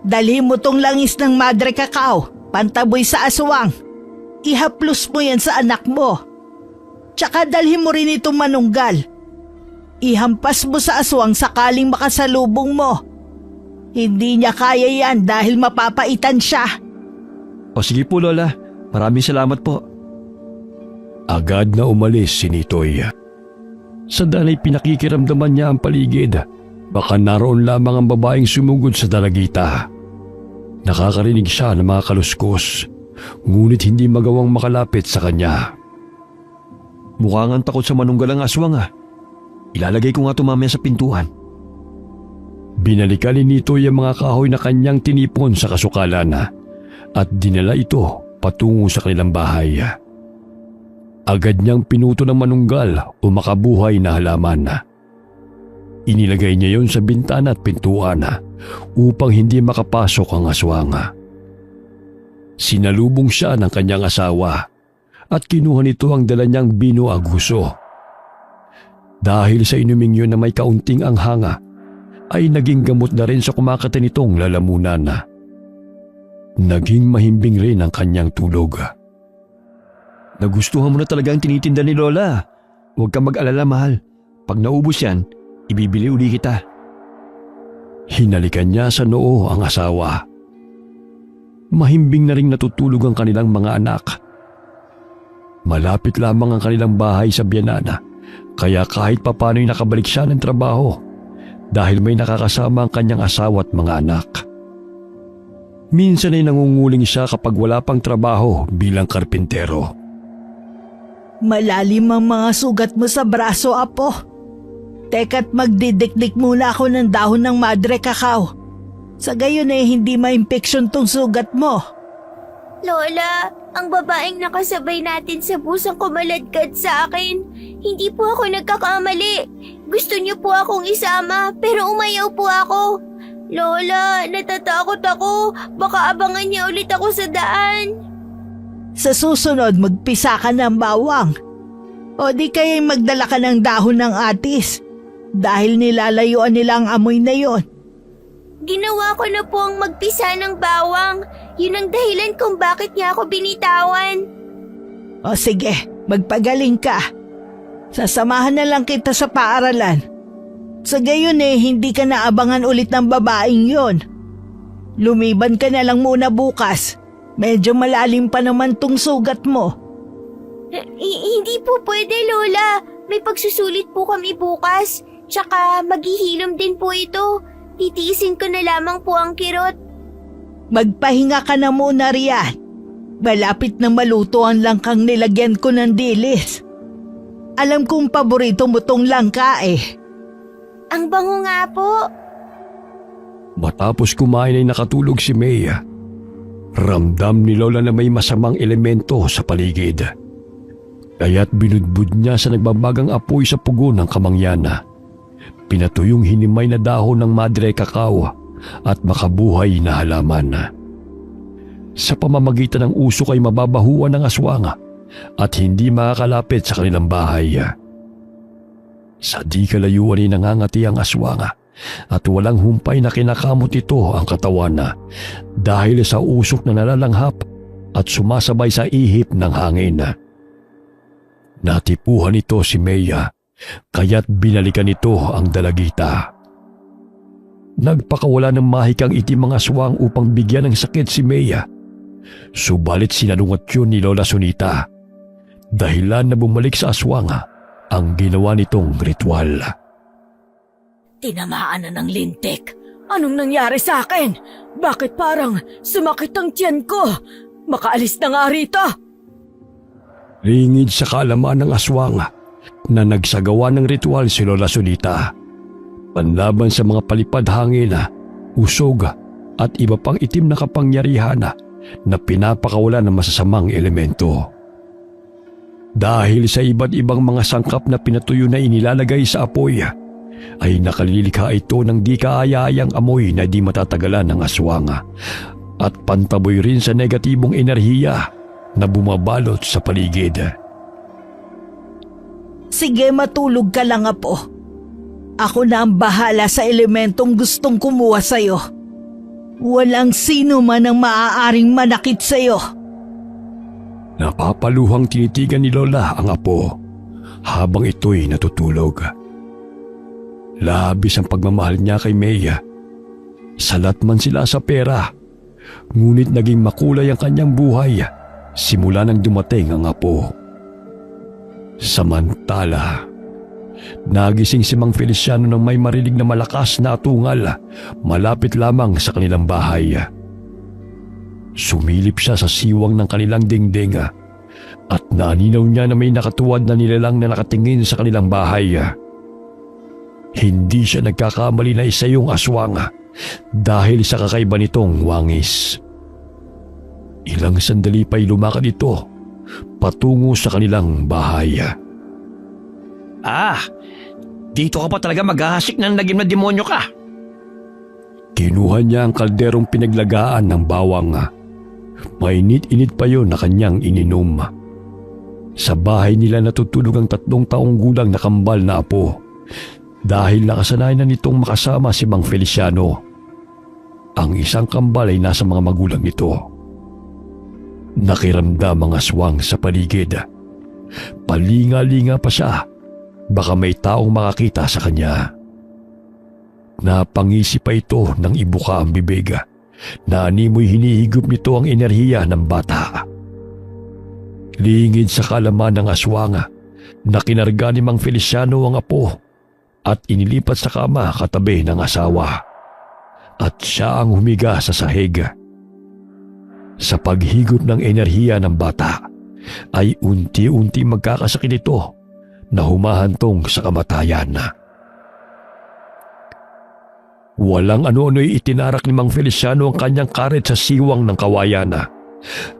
Dalhin mo tong langis ng Madre Cacao, pantaboy sa aswang. Ihaplos mo yan sa anak mo. Tsaka dalhin mo rin itong manunggal. Ihampas mo sa aswang sakaling makasalubong mo. Hindi niya kaya yan dahil mapapaitan siya. O sige po Lola, maraming salamat po. Agad na umalis si Nitoy. Sa daan ay pinakikiramdaman niya ang paligid. Baka naroon lamang ang babaeng sumugod sa dalagita. Nakakarinig siya ng mga kaluskos, ngunit hindi magawang makalapit sa kanya. Mukhang ang takot sa manunggal ang aswang Ilalagay ko nga ito mamaya sa pintuan. Binalikan ni Nitoy ang mga kahoy na kanyang tinipon sa kasukalan at dinala ito patungo sa kanilang bahay. Agad niyang pinuto ng manunggal o makabuhay na halaman. Inilagay niya yon sa bintana at pintuan upang hindi makapasok ang aswang. Sinalubong siya ng kanyang asawa at kinuha nito ang dala niyang Bino Aguso. Dahil sa inuming yun na may kaunting anghanga, ay naging gamot na rin sa kumakata nitong lalamunan. Naging mahimbing rin ang kanyang tulog. Nagustuhan mo na talaga ang tinitinda ni Lola. Huwag kang mag-alala, mahal. Pag naubos yan, ibibili uli kita. Hinalikan niya sa noo ang asawa. Mahimbing na rin natutulog ang kanilang mga anak. Malapit lamang ang kanilang bahay sa Bienana, kaya kahit papano'y nakabalik siya ng trabaho dahil may nakakasama ang kanyang asawa at mga anak. Minsan ay nangunguling siya kapag wala pang trabaho bilang karpintero. Malalim ang mga sugat mo sa braso, apo. Teka't magdidikdik muna ako ng dahon ng madre cacao. Sa gayon hindi ma-infeksyon tong sugat mo. Lola, ang babaeng nakasabay natin sa busang kumaladkad sa akin. Hindi po ako nagkakamali. Gusto niyo po akong isama pero umayaw po ako. Lola, natatakot ako. Baka abangan niya ulit ako sa daan. Sa susunod, magpisa ka ng bawang. O di kaya magdala ka ng dahon ng atis. Dahil nilalayuan nila ang amoy na yon. Ginawa ko na po ang magpisa ng bawang. Yun ang dahilan kung bakit niya ako binitawan. O sige, magpagaling ka. Sasamahan na lang kita sa paaralan. Sa gayon hindi ka naabangan ulit ng babaeng yon. Lumiban ka na lang muna bukas. Medyo malalim pa naman tong sugat mo. Hindi po pwede, Lola. May pagsusulit po kami bukas. Tsaka maghihilom din po ito. Titiisin ko na lamang po ang kirot. Magpahinga ka na muna riyan. Malapit na maluto ang langkang nilagyan ko ng dilis. Alam kong paborito mo tong langka Ang bango nga po. Matapos kumain ay nakatulog si May. Ramdam ni Lola na may masamang elemento sa paligid. Kaya't binudbud niya sa nagbabagang apoy sa pugo ng kamangyana. Pinatuyong hinimay na dahon ng madre cacao at makabuhay na halaman. Sa pamamagitan ng usok ay mababahuan ng aswang at hindi makakalapit sa kanilang bahay. Sa di kalayuan ay nangangati ang aswang at walang humpay na kinakamot ito ang katawan dahil sa usok na nalalanghap at sumasabay sa ihip ng hangin. Natipuhan ito si Maya kaya't binalikan nito ang dalagita. Nagpakawala ng mahikang itim ang aswang upang bigyan ng sakit si Maya. Subalit sinalungat yun ni Lola Sunita. Dahilan na bumalik sa aswang ang ginawa nitong ritual. Tinamaan na ng lintik. Anong nangyari sa akin? Bakit parang sumakit ang tiyan ko? Makaalis na nga rito. Ringid sa kaalaman ng aswang na nagsagawa ng ritual si Lola Sunita. Panlaban sa mga palipad hangin, usog at iba pang itim na kapangyarihan na pinapakawala ng masasamang elemento. Dahil sa iba't ibang mga sangkap na pinatuyo na inilalagay sa apoy, ay nakalilikha ito ng di kaaya-ayang amoy na di matatagalan ng aswang at pantaboy rin sa negatibong enerhiya na bumabalot sa paligid. Sige, matulog ka lang, apo. Ako na ang bahala sa elementong gustong kumuha sa'yo. Walang sino man ang maaaring manakit sa'yo. Napapaluhang tinitigan ni Lola ang apo habang ito'y natutulog. Labis ang pagmamahal niya kay Maya. Salat man sila sa pera, ngunit naging makulay ang kanyang buhay simula nang dumating ang apo. Samantala, nagising si Mang Feliciano nang may marinig na malakas na atungal malapit lamang sa kanilang bahay. Sumilip siya sa siwang ng kanilang dingding at naninaw niya na may nakatuwad na nilalang na nakatingin sa kanilang bahay. Hindi siya nagkakamali na isa yung aswang dahil sa kakaiba nitong wangis. Ilang sandali pa'y lumakad ito patungo sa kanilang bahay. Dito ka pa talaga maghahasik ng lagim na demonyo ka. Kinuha niya ang kalderong pinaglagaan ng bawang. Mainit-init pa yon na kanyang ininom. Sa bahay nila natutulog ang 3 taong gulang na kambal na apo dahil nakasanayan na nitong makasama si Mang Feliciano. Ang isang kambal ay nasa mga magulang nito. Nakiramdam ang aswang sa paligid. Palinga-linga pa siya. Baka may taong makakita sa kanya. Napangisi pa ito nang ibuka ang bibig. Naanimoy hinihigop nito ang enerhiya ng bata. Lingid sa kalaman ng aswang na kinarga ni Mang Feliciano ang apo at inilipat sa kama katabi ng asawa. At siya ang humiga sa sahig. Sa paghigop ng enerhiya ng bata ay unti-unti magkakasakit ito na humahantong sa kamatayan. Walang ano-ano'y itinarak ni Mang Feliciano ang kanyang karet sa siwang ng kawayan,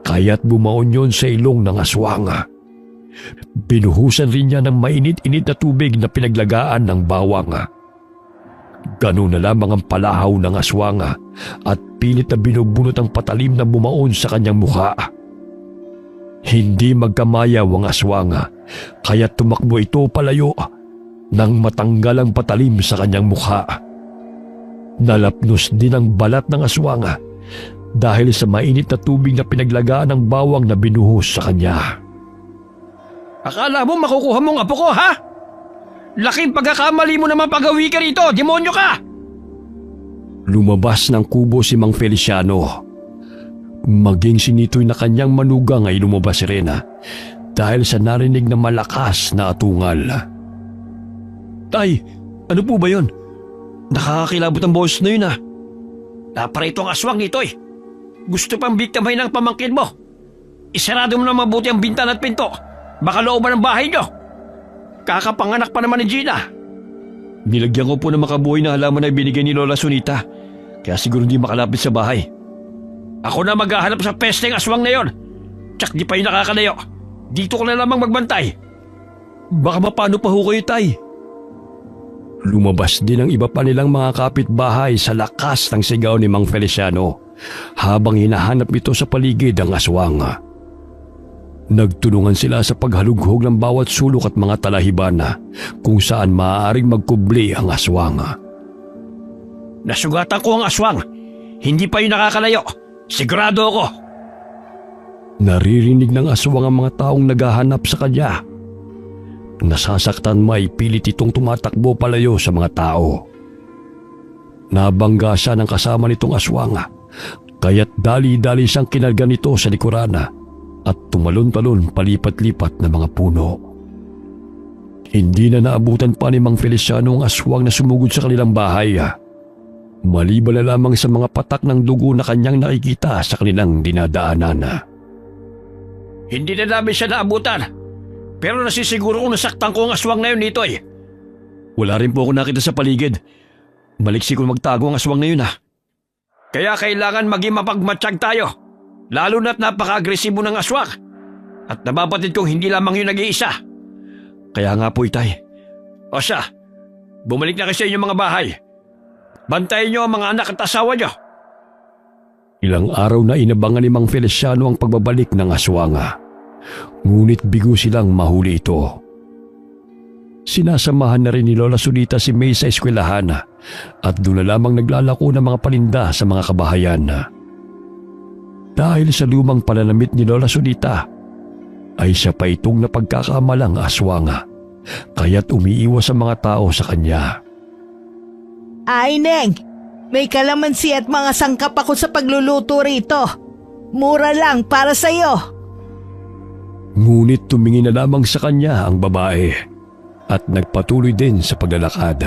kaya't bumaon yon sa ilong ng aswang. Binuhusan rin niya ng mainit-init na tubig na pinaglagaan ng bawang. Ganun na lamang ang palahaw ng aswang at pilit na binubunot ang patalim na bumaon sa kanyang mukha. Hindi magkamayaw ang aswang, kaya tumakbo ito palayo nang matanggal ang patalim sa kanyang mukha. Nalapnos din ang balat ng aswang dahil sa mainit na tubig na pinaglagaan ng bawang na binuhos sa kanya. Akala mo makukuha mong apo ko, ha? Laking pagkakamali mo naman pag-awi ka rito, demonyo ka! Lumabas ng kubo si Mang Feliciano. Maging si Nitoy na kanyang manugang ay lumabas rin dahil sa narinig na malakas na atungal. Tay, ano po ba yun? Nakakakilabot ang boses na yun, ha? Naparito ang aswang nito, eh. Gusto pang biktamay ng pamangkin mo. Isarado mo na mabuti ang bintana at pinto. Baka looban ng bahay nyo. Kakapanganak pa naman ni Gina. Nilagyan ko po ng makabuhay na halaman na binigay ni Lola Sunita, kaya siguro hindi makalapit sa bahay. Ako na maghahanap sa pesteng aswang na yon. Tsak di pa yung nakakalayo. Dito ko na lamang magbantay. Baka mapano pa ho kayo, tay? Lumabas din ang iba pa nilang mga kapitbahay sa lakas ng sigaw ni Mang Feliciano habang hinahanap ito sa paligid ang aswang. Nagtulungan sila sa paghalughog ng bawat sulok at mga talahiban kung saan maaaring magkubli ang aswang. Nasugatan ko ang aswang. Hindi pa yung nakakalayo. Sigurado ako. Naririnig ng aswang ang mga taong naghahanap sa kanya. Nasasaktan may pilit itong tumatakbo palayo sa mga tao. Nabangga siya ng kasama nitong aswang, kaya't dali-dali siyang kinarga nito sa likuran at tumalon-talon palipat-lipat na mga puno. Hindi na naabutan pa ni Mang Feliciano ang aswang na sumugod sa kanilang bahay. Maliban na lamang sa mga patak ng dugo na kanyang nakikita sa kanilang dinadaanan. Hindi na namin siya naabutan. Pero nasisiguro kong nasaktan ko ang aswang na yun dito, eh. Wala rin po ako nakita sa paligid. Maliksi kong magtago ang aswang na yun, ha. Kaya kailangan maging mapagmatsyag tayo. Lalo na't napaka-agresibo ng aswang. At nababatid kong hindi lamang yun nag-iisa. Kaya nga po, itay. O siya, bumalik na kayo sa inyong mga bahay. Bantayan niyo ang mga anak at asawa niyo. Ilang araw na inabangan ni Mang Feliciano ang pagbabalik ng aswang. Ngunit bigo silang mahuli ito. Sinasamahan na rin ni Lola Sunita si May sa eskwelahan at doon na lamang naglalako ng mga paninda sa mga kabahayan. Dahil sa lumang pananamit ni Lola Sunita, ay siya pa itong napagkakamalang aswang, kaya't umiiwas sa mga tao sa kanya. Ay, Neng! May kalamansi at mga sangkap ako sa pagluluto rito. Mura lang para sa'yo. Ngunit tumingin na lamang sa kanya ang babae at nagpatuloy din sa paglalakad.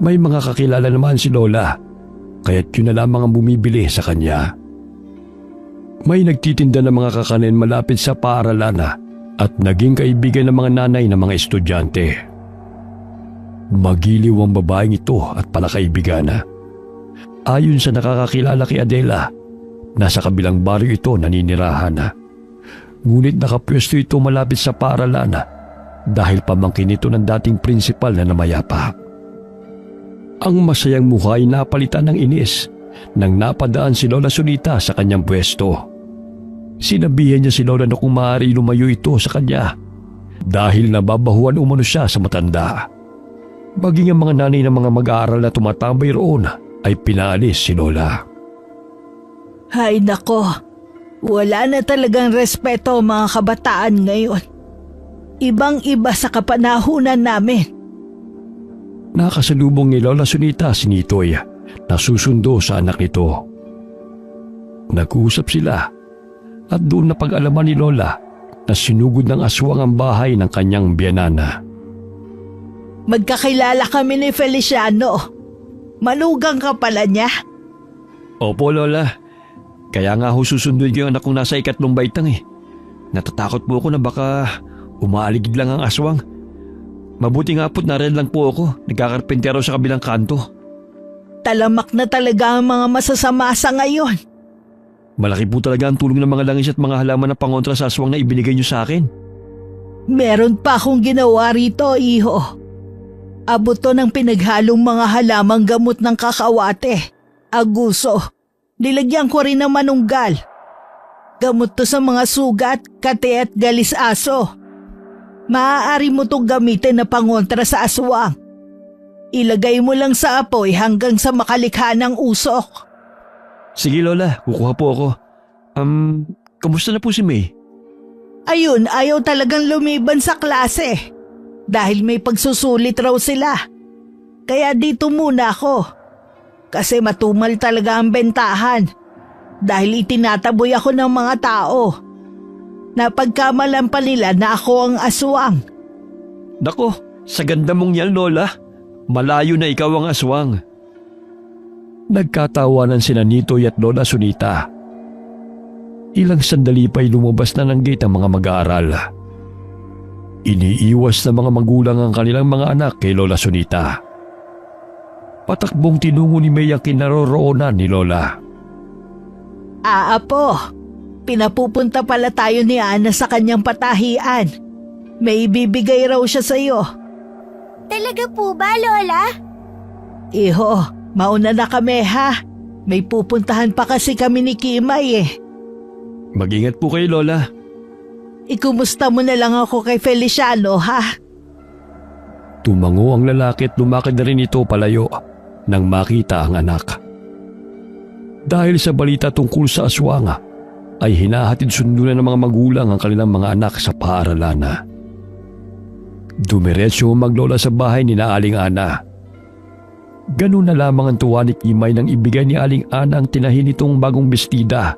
May mga kakilala naman si Lola, kaya't yun na lamang ang bumibili sa kanya. May nagtitinda ng mga kakanin malapit sa paaralan at naging kaibigan ng mga nanay ng mga estudyante. Magiliw ang babaeng ito at palakaibigan. Ayon sa nakakakilala kay Adela, nasa kabilang baryo ito naninirahan. Ngunit nakapwesto ito malapit sa paaralan dahil pamangkin ito ng dating prinsipal na namayapa. Ang masayang mukha ay napalitan ng inis nang napadaan si Lola Sunita sa kanyang pwesto. Sinabihan niya si Lola na kung maaari lumayo ito sa kanya dahil nababahuan umano siya sa matanda. Maging ang mga nanay ng mga mag-aaral na tumatambay roon ay pinaalis si Lola. Hay nako, wala na talagang respeto mga kabataan ngayon. Ibang-iba sa kapanahunan namin. Nakasalubong ni Lola Sunita si Nitoy na susundo sa anak nito. Nag-uusap sila at doon na pag-alaman ni Lola na sinugod ng aswang ang bahay ng kanyang biyanana. Magkakilala kami ni Feliciano. Malugang ka pala niya. Opo, Lola. Kaya nga ho susunduin ko yung anak kong nasa 3 baitang eh. Natatakot po ako na baka umaaligid lang ang aswang. Mabuti nga po't narin lang po ako, nagkakarpentero sa kabilang kanto. Talamak na talaga ang mga masasama sa ngayon. Malaki po talaga ang tulong ng mga langis at mga halaman na pangontra sa aswang na ibinigay niyo sa akin. Meron pa akong ginawa rito, iho. Abot to ng pinaghalong mga halamang gamot ng kakawate, aguso. Nilagyan ko rin ng manunggal. Gamot to sa mga sugat, kate at galis aso. Maaari mo itong gamitin na pangontra sa aswang. Ilagay mo lang sa apoy hanggang sa makalikha ng usok. Sige Lola, kukuha po ako. Kamusta na po si May? Ayun, ayaw talagang lumiban sa klase. Dahil may pagsusulit raw sila. Kaya dito muna ako. Kasi matumal talaga ang bentahan. Dahil itinataboy ako ng mga tao. Napagkamalan pa nila na ako ang aswang. Nako, sa ganda mong yan Lola. Malayo na ikaw ang aswang. Nagkatawanan sina Nitoy at Lola Sunita. Ilang sandali pa'y lumabas na ng gate ang mga mag-aaral. Iniiwas na mga magulang ang kanilang mga anak kay Lola Sunita. Patakbong tinungo ni May ang kinaroroonan ni Lola. Apo, pinapupunta pala tayo ni Ana sa kanyang patahian. May ibibigay raw siya sa iyo. Talaga po ba, Lola? Iho, mauna na kami ha. May pupuntahan pa kasi kami ni Kimay eh. Mag-ingat po kayo Lola. Ikumusta mo na lang ako kay Feliciano ha. Tumango ang lalaki at lumakad na rin ito palayo nang makita ang anak. Dahil sa balita tungkol sa aswang, ay hinahatid sundo na ng mga magulang ang kanilang mga anak sa paaralan. Dumiretso maglola sa bahay ni na Aling Ana. Ganun na lamang ang tuwa ni Kimay nang ibigay ni Aling Ana ang tinahin nitong bagong bestida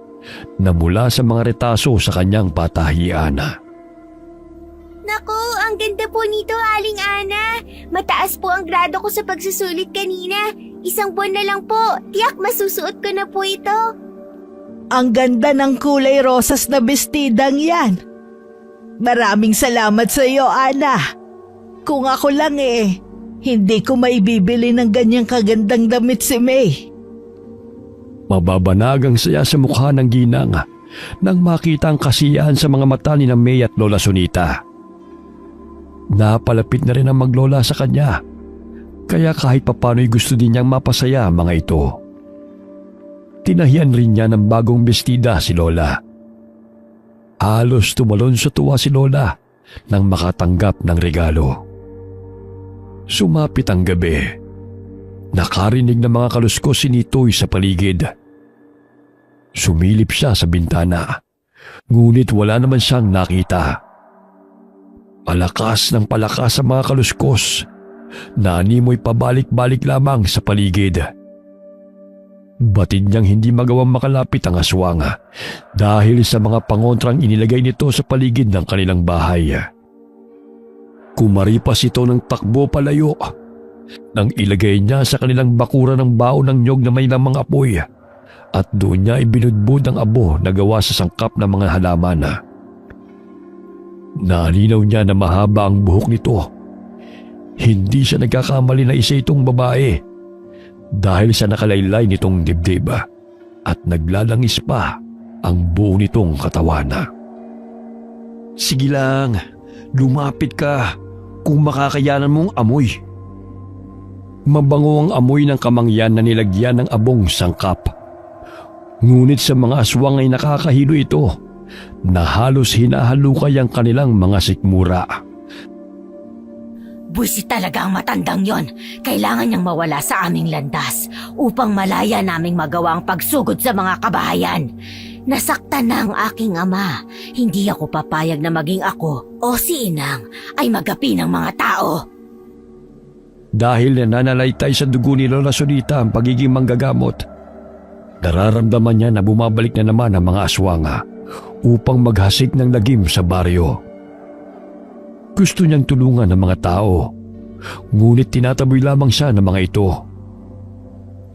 na mula sa mga retaso sa kanyang patahian. Naku, ang ganda po nito, Aling Ana. Mataas po ang grado ko sa pagsusulit kanina. 1 buwan na lang po. Tiyak masusuot ko na po ito. Ang ganda ng kulay rosas na bestidang yan. Maraming salamat sa iyo, Ana. Kung ako lang hindi ko maibibili ng ganyang kagandang damit si May. Mababanag ang saya sa mukha ng ginang nang makita ang kasiyahan sa mga mata ni na May at Lola Sunita. Napalapit na rin ang maglola sa kanya, kaya kahit papano'y gusto din niyang mapasaya ang mga ito. Tinahian rin niya ng bagong bestida si Lola. Halos tumalon sa tuwa si Lola nang makatanggap ng regalo. Sumapit ang gabi. Nakarinig ng mga kaluskos si Nitoy sa paligid. Sumilip siya sa bintana, ngunit wala naman siyang nakita. Palakas ng palakas ang mga kaluskos na animoy pabalik-balik lamang sa paligid. Batid niyang hindi magawang makalapit ang aswang dahil sa mga pangontrang inilagay nito sa paligid ng kanilang bahay. Kumaripas ito ng takbo palayo nang ilagay niya sa kanilang bakuran ng baon ng nyog na may lamang apoy at doon niya ibinudbud ang abo na gawa sa sangkap ng mga halaman. Nalinaw niya na mahaba ang buhok nito. Hindi siya nagkakamali na isa itong babae dahil sa nakalaylay nitong dibdib at naglalangis pa ang buo nitong katawan. Sige lang, lumapit ka kung makakayanan mong amoy. Mabango ang amoy ng kamangyan na nilagyan ng abong sangkap. Ngunit sa mga aswang ay nakakahilo ito na halos hinahalukay ang kanilang mga sikmura. Buwisit talaga ang matandang yon. Kailangan niyang mawala sa aming landas upang malaya naming magawa ang pagsugod sa mga kabahayan. Nasaktan na ang aking ama. Hindi ako papayag na maging ako o si Inang ay magapi ng mga tao. Dahil nananalaytay sa dugo ni Lola Sonita ang pagiging manggagamot, nararamdaman niya na bumabalik na naman ang mga aswang upang maghasik ng lagim sa baryo. Gusto niyang tulungan ang mga tao, ngunit tinataboy lamang siya ng mga ito.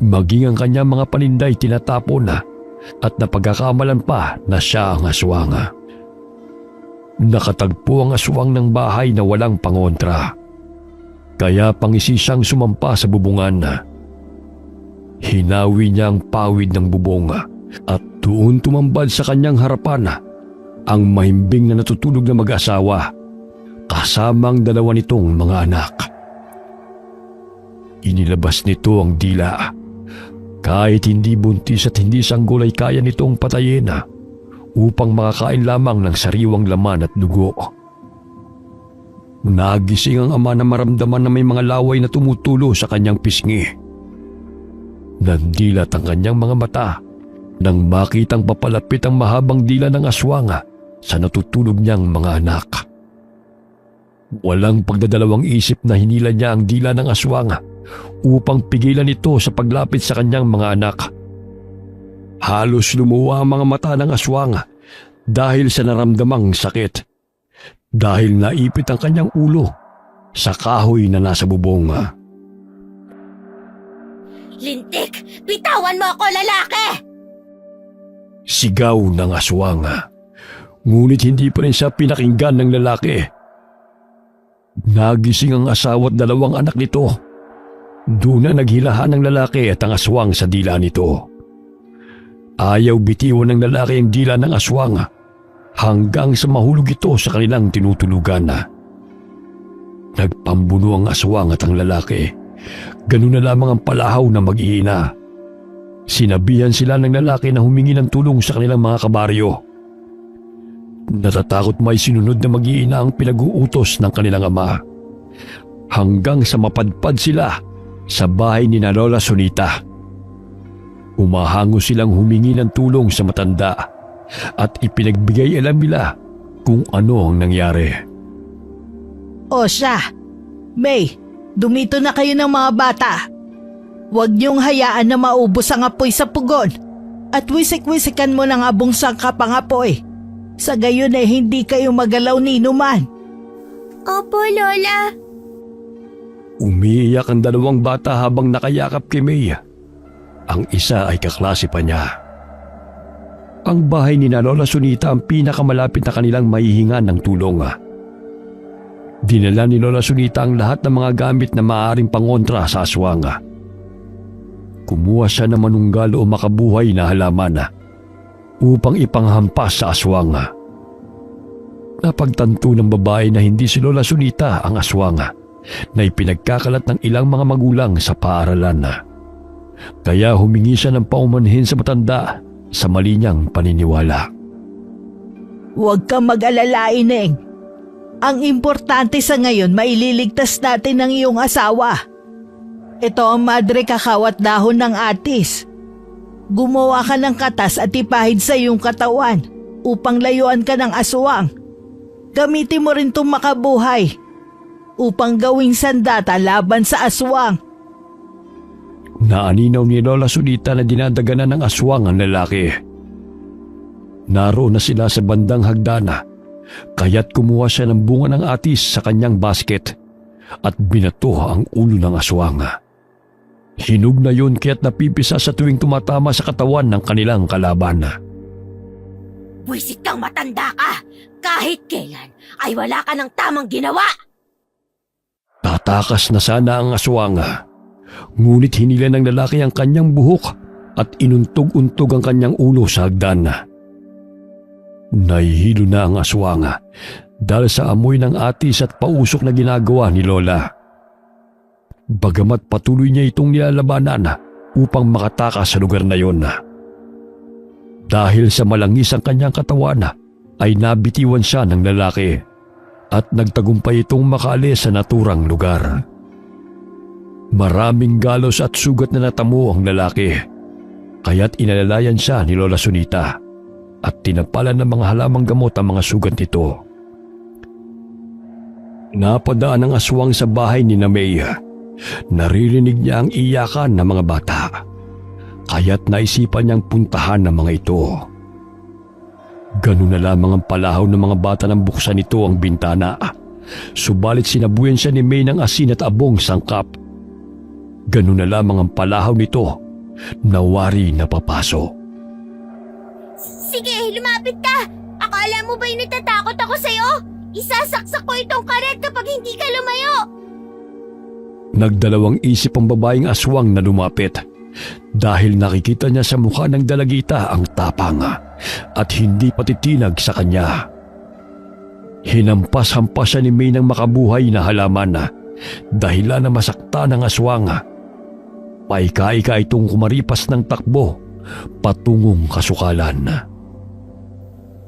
Maging ang kanyang mga paninday tinatapon at napagkakamalan pa na siya ang aswang. Nakatagpo ang aswang ng bahay na walang pangontra, kaya pangisi siyang sumampa sa bubungan. Hinawi niya ang pawid ng bubong at doon tumambad sa kanyang harapan ang mahimbing na natutulog na mag-asawa kasama ang dalawa nitong mga anak. Inilabas nito ang dila. Kahit hindi buntis at hindi sanggol ay kaya nitong patayin upang makakain lamang ng sariwang laman at dugo. Nagising ang ama na maramdaman na may mga laway na tumutulo sa kanyang pisngi. Nandilat ang kanyang mga mata nang makitang papalapit ang mahabang dila ng aswang sa natutulog niyang mga anak. Walang pagdadalawang isip na hinila niya ang dila ng aswang upang pigilan ito sa paglapit sa kanyang mga anak. Halos lumuwa ang mga mata ng aswang dahil sa naramdamang sakit, dahil naipit ang kanyang ulo sa kahoy na nasa bubong. Lintik! Bitawan mo ako, lalaki! Sigaw ng aswang. Ngunit hindi pa rin siya pinakinggan ng lalaki. Nagising ang asawa at dalawang anak nito. Doon na naghilahan ng lalaki at ang aswang sa dila nito. Ayaw bitiwan ng lalaki ang dila ng aswang hanggang sa mahulog ito sa kanilang tinutulugan. Nagpambuno ang aswang at ang lalaki. Ganun na lamang ang palahaw na mag-iina. Sinabihan sila ng lalaki na humingi ng tulong sa kanilang mga kabaryo. Natatakot may sinunod na mag-iina ang pinag-uutos ng kanilang ama. Hanggang sa mapadpad sila sa bahay ni Lola Sonita. Umahango silang humingi ng tulong sa matanda at ipinagbigay alam nila kung ano ang nangyari. O siya, May, dumito na kayo ng mga bata. Huwag niyong hayaan na maubos ang apoy sa pugon at wisik-wisikan mo ng abong sangkap ang apoy. Sa gayon ay hindi kayo magalaw ni inuman. Opo, Lola. Umiiyak ang dalawang bata habang nakayakap kay May. Ang isa ay kaklase pa niya. Ang bahay ni Lola Sonita ang pinakamalapit na kanilang mahihingan ng tulong. Dinala ni Lola Sonita ang lahat ng mga gamit na maaaring pangontra sa aswang. Kumuha siya ng manunggal o makabuhay na halaman upang ipanghampas sa aswang. Napagtanto ng babae na hindi si Lola Sonita ang aswang na ipinagkakalat ng ilang mga magulang sa paaralan. Kaya humingi siya ng paumanhin sa matanda sa mali niyang paniniwala. Huwag kang mag-alala, Ineng. Ang importante sa ngayon, maililigtas natin ang iyong asawa. Ito ang madre kakao at dahon ng atis. Gumawa ka ng katas at ipahid sa iyong katawan upang layuan ka ng aswang. Gamitin mo rin itong makabuhay upang gawing sandata laban sa aswang. Naaninaw ni Lola Sunita na dinadaganan ng aswang ang lalaki. Naroon na sila sa bandang hagdana, kaya't kumuha siya ng bunga ng atis sa kanyang basket at binato ang ulo ng aswang. Hinog na yun kaya't napipisa sa tuwing tumatama sa katawan ng kanilang kalaban. Buisit kang matanda ka! Kahit kailan ay wala ka ng tamang ginawa! Tatakas na sana ang aswang, ngunit hinila ng lalaki ang kanyang buhok at inuntog-untog ang kanyang ulo sa hagdan. Nahihilo na ang aswang dahil sa amoy ng atis at pausok na ginagawa ni Lola. Bagamat patuloy niya itong nilalabanan upang makatakas sa lugar na yon. Dahil sa malangis ang kanyang katawan ay nabitiwan siya ng lalaki at nagtagumpay itong makaalis sa naturang lugar. Maraming galos at sugat na natamo ang lalaki, kaya't inalalayan siya ni Lola Sunita at tinapalan ng mga halamang gamot ang mga sugat nito. Napadaan ang aswang sa bahay ni May. Naririnig niya ang iyakan ng mga bata, kaya't naisipan niyang puntahan ng mga ito. Ganun na lamang ang palahaw ng mga bata nang buksan nito ang bintana. Subalit sinabuyan siya ni May ng asin at abong sangkap. Ganun na lamang ang palahaw nito na wari na papaso. Sige, lumapit ka! Akala mo ba'y natatakot ako sa'yo? Isasaksak ko itong karet kapag hindi ka lumayo! Nagdalawang isip ang babaeng aswang na lumapit dahil nakikita niya sa mukha ng dalagita ang tapang at hindi patitinag sa kanya. Hinampas-hampas siya ni May ng makabuhay na halaman dahilan na masakta ng aswang. Paika-ika itong kumaripas ng takbo patungong kasukalan.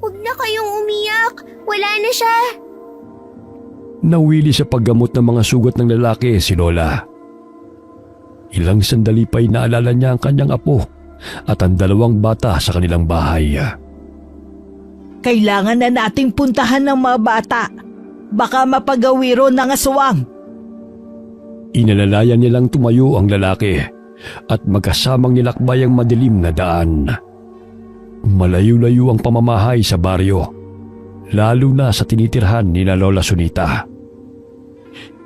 Huwag na kayong umiyak! Wala na siya! Nawili sa paggamot ng mga sugat ng lalaki si Lola. Ilang sandali pa'y naalala niya ang kanyang apo at ang dalawang bata sa kanilang bahay. Kailangan na nating puntahan ng mga bata. Baka mapagawiro ng aswang. Inalalayan nilang tumayo ang lalaki at magkasamang nilakbay ang madilim na daan. Malayo-layo ang pamamahay sa baryo, lalo na sa tinitirhan ni Lola Sunita.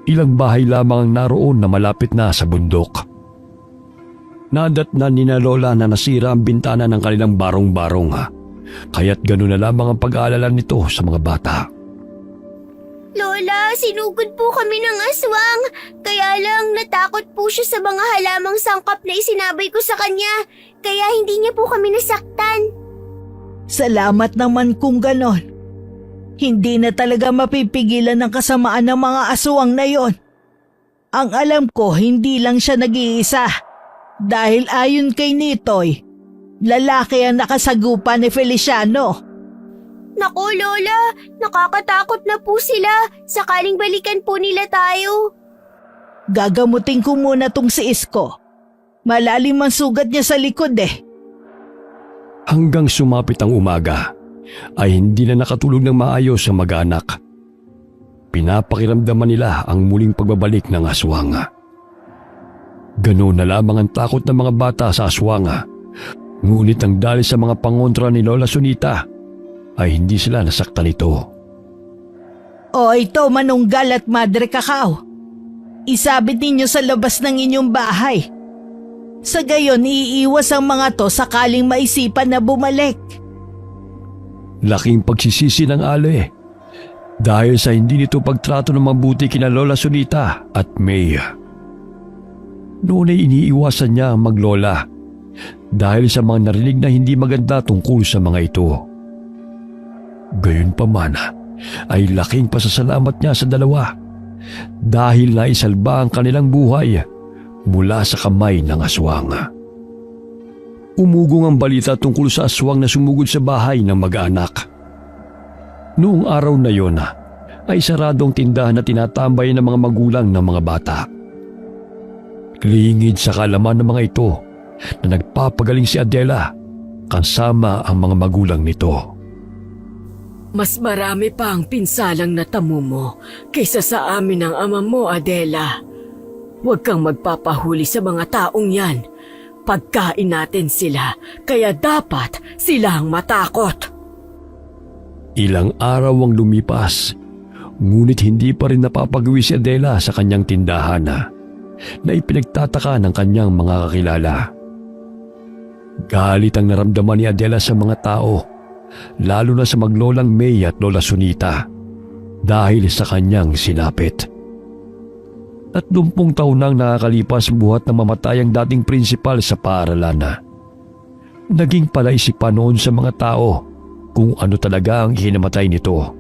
Ilang bahay lamang ang naroon na malapit na sa bundok. Nadatnan ni Lola na nasira ang bintana ng kanilang barong-barong, kaya't gano'n na lamang ang pag-aalala nito sa mga bata. Lola, sinugod po kami ng aswang. Kaya lang natakot po siya sa mga halamang sangkap na isinabay ko sa kanya. Kaya hindi niya po kami nasaktan. Salamat naman kung ganon. Hindi na talaga mapipigilan ng kasamaan ng mga aswang na yon. Ang alam ko, hindi lang siya nag-iisa. Dahil ayon kay Nitoy, lalaki ang nakasagupa ni Feliciano. Naku, Lola, nakakatakot na po sila. Sakaling balikan po nila tayo. Gagamutin ko muna tong si Isko. Malalim ang sugat niya sa likod eh. Hanggang sumapit ang umaga, ay hindi na nakatulog ng maayos ang mag-anak. Pinapakiramdaman nila ang muling pagbabalik ng aswang. Ganoon na lamang ang takot ng mga bata sa aswang. Ngunit ang dahil sa mga pangontra ni Lola Sunita, ay hindi sila nasaktan nito. O ito, manunggal at madre kakao. Isabit ninyo sa labas ng inyong bahay. Sa gayon, iiwas ang mga to sakaling maisipan na bumalik. Laking pagsisisi ng Ale dahil sa hindi nito pagtrato ng mabuti kina Lola Sunita at May. Noon ay iniiwasan niya ang maglola dahil sa mga narinig na hindi maganda tungkol sa mga ito. Gayunpaman ay laking pasasalamat niya sa dalawa dahil naisalba ang kanilang buhay mula sa kamay ng aswang. Umugong ang balita tungkol sa aswang na sumugod sa bahay ng mag-anak. Noong araw na yon ay saradong tindahan na tinatambay ng mga magulang ng mga bata. Lingid sa kalaman ng mga ito na nagpapagaling si Adela kasama ang mga magulang nito. Mas marami pa ang pinsalang natamo mo kaysa sa amin ng ama mo, Adela. Huwag kang magpapahuli sa mga taong yan. Pagkain natin sila, kaya dapat sila ang matakot. Ilang araw ang lumipas, ngunit hindi pa rin napapagawi si Adela sa kanyang tindahan na ipinagtataka ng kanyang mga kakilala. Galit ang naramdaman ni Adela sa mga tao, lalo na sa maglolang May at Lola Sunita, dahil sa kanyang sinapit. 30 taon nang nakakalipas buhat na mamatay ang dating prinsipal sa paaralan. Naging palaisipan noon sa mga tao kung ano talaga ang hinamatay nito,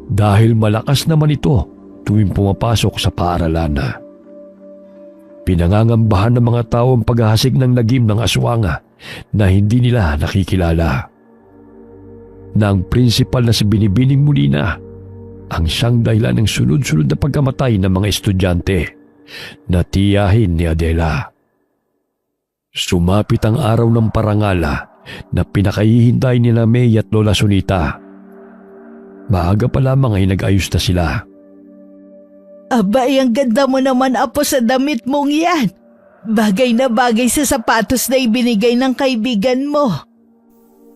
dahil malakas naman ito tuwing pumapasok sa paaralan. Pinangangambahan ng mga tao ang paghahasik ng lagim ng aswang na hindi nila nakikilala. Na ang prinsipal na si Binibining Molina ang siyang dahilan ng sunod-sunod na pagkamatay ng mga estudyante na tiyahin ni Adela. Sumapit ang araw ng parangala na pinakahihintay nila May at Lola Sunita. Maaga pa lamang ay nag-ayos na sila. Abay, ang ganda mo naman, Apo, sa damit mong yan. Bagay na bagay sa sapatos na ibinigay ng kaibigan mo.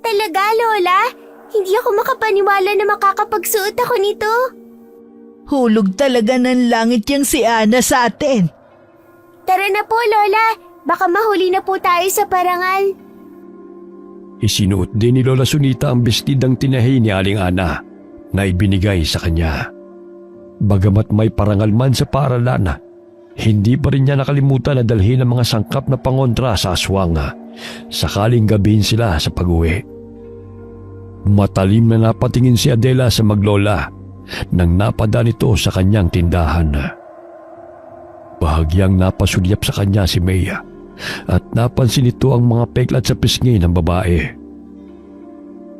Talaga, Lola? Hindi ako makapaniwala na makakapagsuot ako nito. Hulog talaga ng langit yung si Ana sa atin. Tara na po, Lola. Baka mahuli na po tayo sa parangal. Isinuot din ni Lola Sunita ang bestidang tinahi ni Aling Ana na ibinigay sa kanya. Bagamat may parangal man sa paaralan, hindi pa rin niya nakalimutan na dalhin ang mga sangkap na pangontra sa aswang sakaling gabihin sila sa pag-uwi. Matalim na napatingin si Adela sa maglola nang napada nito sa kanyang tindahan. Bahagyang napasulyap sa kanya si Maya at napansin nito ang mga peklat sa pisngi ng babae.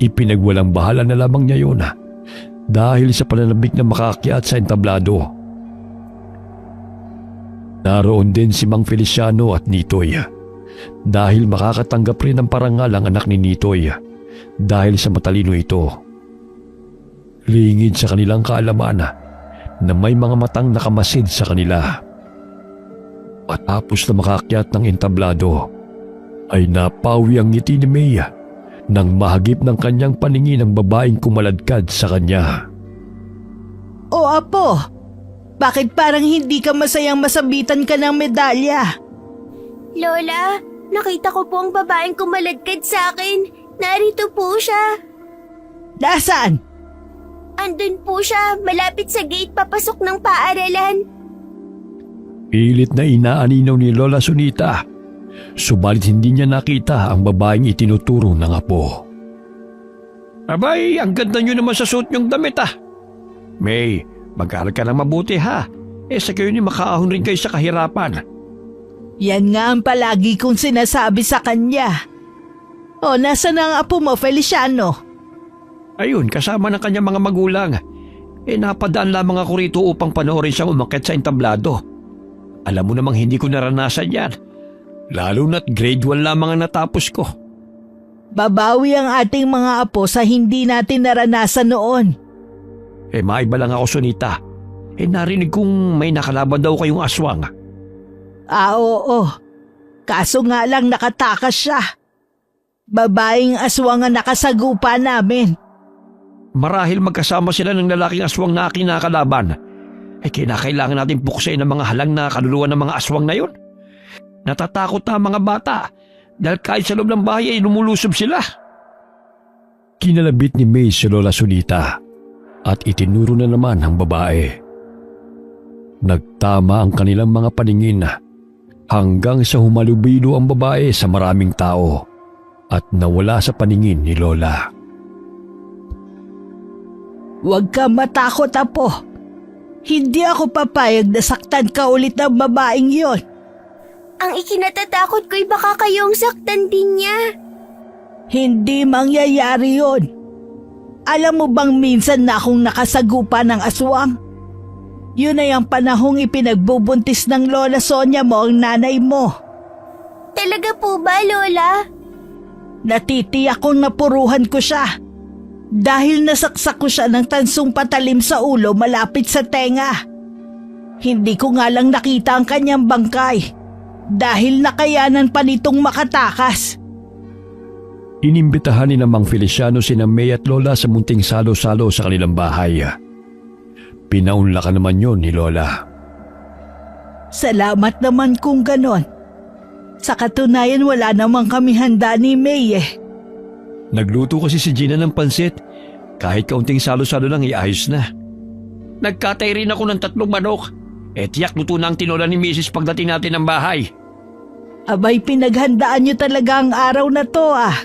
Ipinagwalang bahala na lamang niya yun dahil sa pananabik na makaakyat sa entablado. Naroon din si Mang Feliciano at Nitoy dahil makakatanggap rin ng parangal ang anak ni Nitoy dahil sa matalino ito. Lingid sa kanilang kaalaman na may mga matang nakamasid sa kanila. Matapos na makaakyat ng entablado ay napawi ang ngiti ni Maya nang mahagip ng kanyang paningin ang babaeng kumaladkad sa kanya. O Apo, bakit parang hindi ka masayang masabitan ka ng medalya? Lola, nakita ko po ang babaeng kumaladkad sa akin. Narito po siya. Nasaan? Andun po siya, malapit sa gate papasok ng paaralan. Pilit na inaaninaw ni Lola Sunita, subalit hindi niya nakita ang babaeng itinuturo ng apo. Abay, ang ganda niyo naman sa suot niyong damit May, mag-aaral ka na mabuti sa kayo ni makaahon rin kayo sa kahirapan. Yan nga ang palagi kong sinasabi sa kanya. O, nasa na ang apo mo, Feliciano? Ayun, kasama ng kanyang mga magulang. Napadaan lamang ako rito upang panoorin siyang umakyat sa entablado. Alam mo namang hindi ko naranasan yan. Lalo na't grade 1 lamang ang natapos ko. Babawi ang ating mga apo sa hindi natin naranasan noon. Maiba lang ako, Sunita. Narinig kong may nakalaban daw kayong aswang. Oo. Kaso nga lang nakatakas siya. Babaeng aswang ang nakasagupa namin. Marahil magkasama sila ng lalaking aswang na aking nakalaban. Kinakailangan natin puksain ang mga halang na kaluluwa ng mga aswang na yun. Natatakot na ang mga bata dahil kahit sa loob ng bahay ay lumulusob sila. Kinalabit ni May si Lola Sunita at itinuro na naman ang babae. Nagtama ang kanilang mga paningin hanggang sa humalubilo ang babae sa maraming tao at nawala sa paningin ni Lola. Huwag ka matakot, Apo. Hindi ako papayag na saktan ka ulit ng babaeng yon. Ang ikinatatakot ko'y baka kayong saktan din niya. Hindi mangyayari yon. Alam mo bang minsan na akong nakasagupa ng aswang? Yun ay ang panahong ipinagbubuntis ng Lola Sonia mo ang nanay mo. Talaga po ba, Lola? Natitiyak kong napuruhan ko siya. Dahil nasaksak ko siya ng tansong patalim sa ulo malapit sa tenga. Hindi ko nga lang nakita ang kanyang bangkay dahil nakayanan pa nitong makatakas. Inimbitahan ni Mang Feliciano sina May at Lola sa munting salo-salo sa kanilang bahay. Pinaunlakan naman yon ni Lola. Salamat naman kung ganon. Sa katunayan wala naman kami handa ni May eh. Nagluto kasi si Gina ng pansit. Kahit kaunting salo-salo lang iayos na. Nagkatay rin ako ng 3 manok. Tiyak luto na ang tinola ni Mrs. pagdating natin ng bahay. Abay, pinaghandaan niyo talaga ang araw na to ah.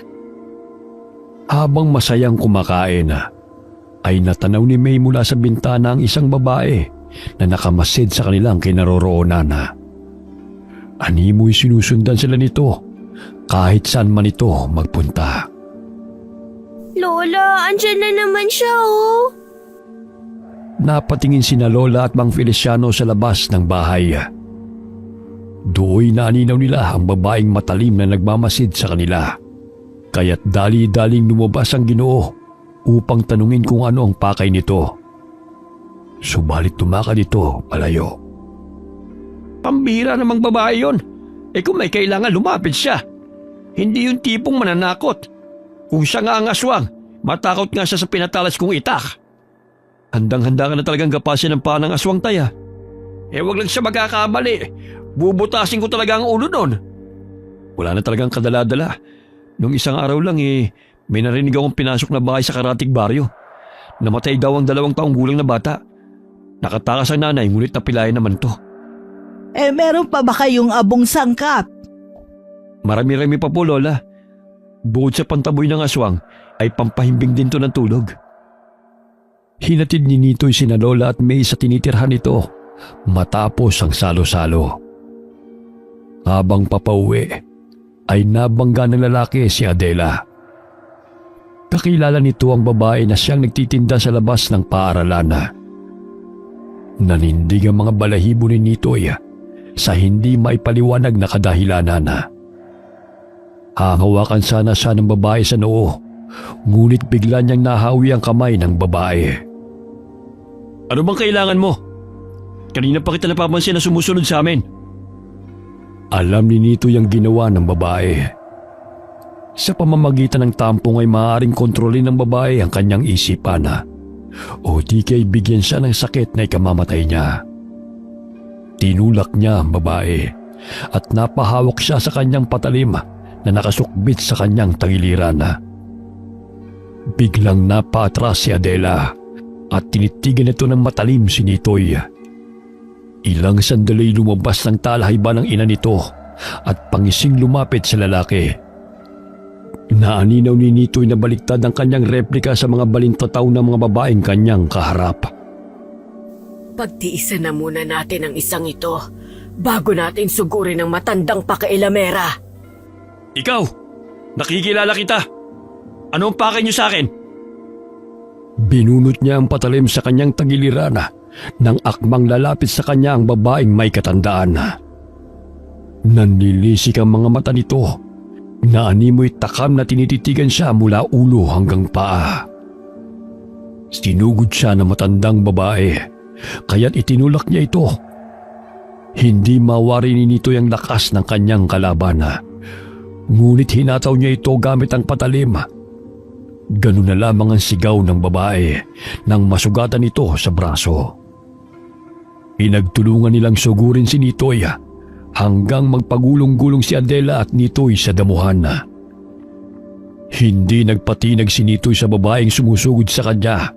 Habang masayang kumakain, ay natanaw ni May mula sa bintana ang isang babae na nakamasid sa kanilang kinaroroonan. Animoy sinusundan sila nito kahit saan man ito magpunta. Lola, andyan na naman siya oh. Napatingin sina Lola at Mang Feliciano sa labas ng bahay. Do'y naninaw nila ang babaeng matalim na nagmamasid sa kanila. Kaya't dali-daling lumabas ang Ginoo upang tanungin kung ano ang pakay nito. Subalit tumakad ito palayo. Pambira namang babae yon. Kung may kailangan lumapit siya. Hindi yung tipong mananakot. Kung siya nga ang aswang, matakot nga siya sa pinatalas kong itak. Handang-handa ka na talagang gapasin ng paa ng aswang taya. Wag lang siya magkakamali. Bubutasin ko talaga ang ulo nun. Wala na talagang kadala-dala. Nung isang araw lang may narinig akong pinasok na bahay sa Karatig Baryo. Namatay daw ang 2 taong gulang na bata. Nakatakas ang nanay, ngunit napilayan naman to. Meron pa ba kayong abong sangkap? Marami-rami pa po, Lola. Bukod sa pantaboy ng aswang, ay pampahimbing din to ng tulog. Hinatid ni Nitoy sina Lola at May sa tinitirhan nito matapos ang salo-salo. Habang papauwi, ay nabangga ng lalaki si Adela. Kakilala nito ang babae na siyang nagtitinda sa labas ng paaralan. Nanindig ang mga balahibo ni Nitoy sa hindi maipaliwanag na kadahilanan. Hahawakan sana siya ng babae sa noo, ngunit bigla niyang nahawi ang kamay ng babae. Ano bang kailangan mo? Kanina pa kita napapansin na sumusunod sa amin. Alam ni Nito yung ginawa ng babae. Sa pamamagitan ng tampong ay maaaring kontrolin ng babae ang kanyang isipan o di kay bigyan siya ng sakit na ikamamatay niya. Tinulak niya ang babae at napahawak siya sa kanyang patalim na nakasukbit sa kanyang tagiliran. Biglang napaatras si Adela at tinitigan ito ng matalim si Nitoy. Ilang sandali lumabas ng talahayba ng ina nito at pangising lumapit sa lalaki. Naaninaw ni Nitoy na baliktad ang kanyang replika sa mga balintataw ng mga babaeng kanyang kaharap. Pagtiisan na muna natin ang isang ito bago natin sugurin ang matandang pakailamera. Ikaw! Nakikilala kita! Ano ang pakay niyo sa akin? Binunot niya ang patalim sa kanyang tagiliran nang akmang lalapit sa kanya ang babaeng may katandaan. Nanlilisik ang mga mata nito. Naanimoy takam na tinititigan siya mula ulo hanggang paa. Sinugod siya ng matandang babae, kaya't itinulak niya ito. Hindi mawari ni Nito ang lakas ng kanyang kalaban. Ngunit hinataw niya ito gamit ang patalim. Ganun na lamang ang sigaw ng babae nang masugatan ito sa braso. Pinagtulungan nilang sugurin si Nitoy hanggang magpagulong-gulong si Adela at Nitoy sa damuhan. Hindi nagpatinag si Nitoy sa babaeng sumusugod sa kanya.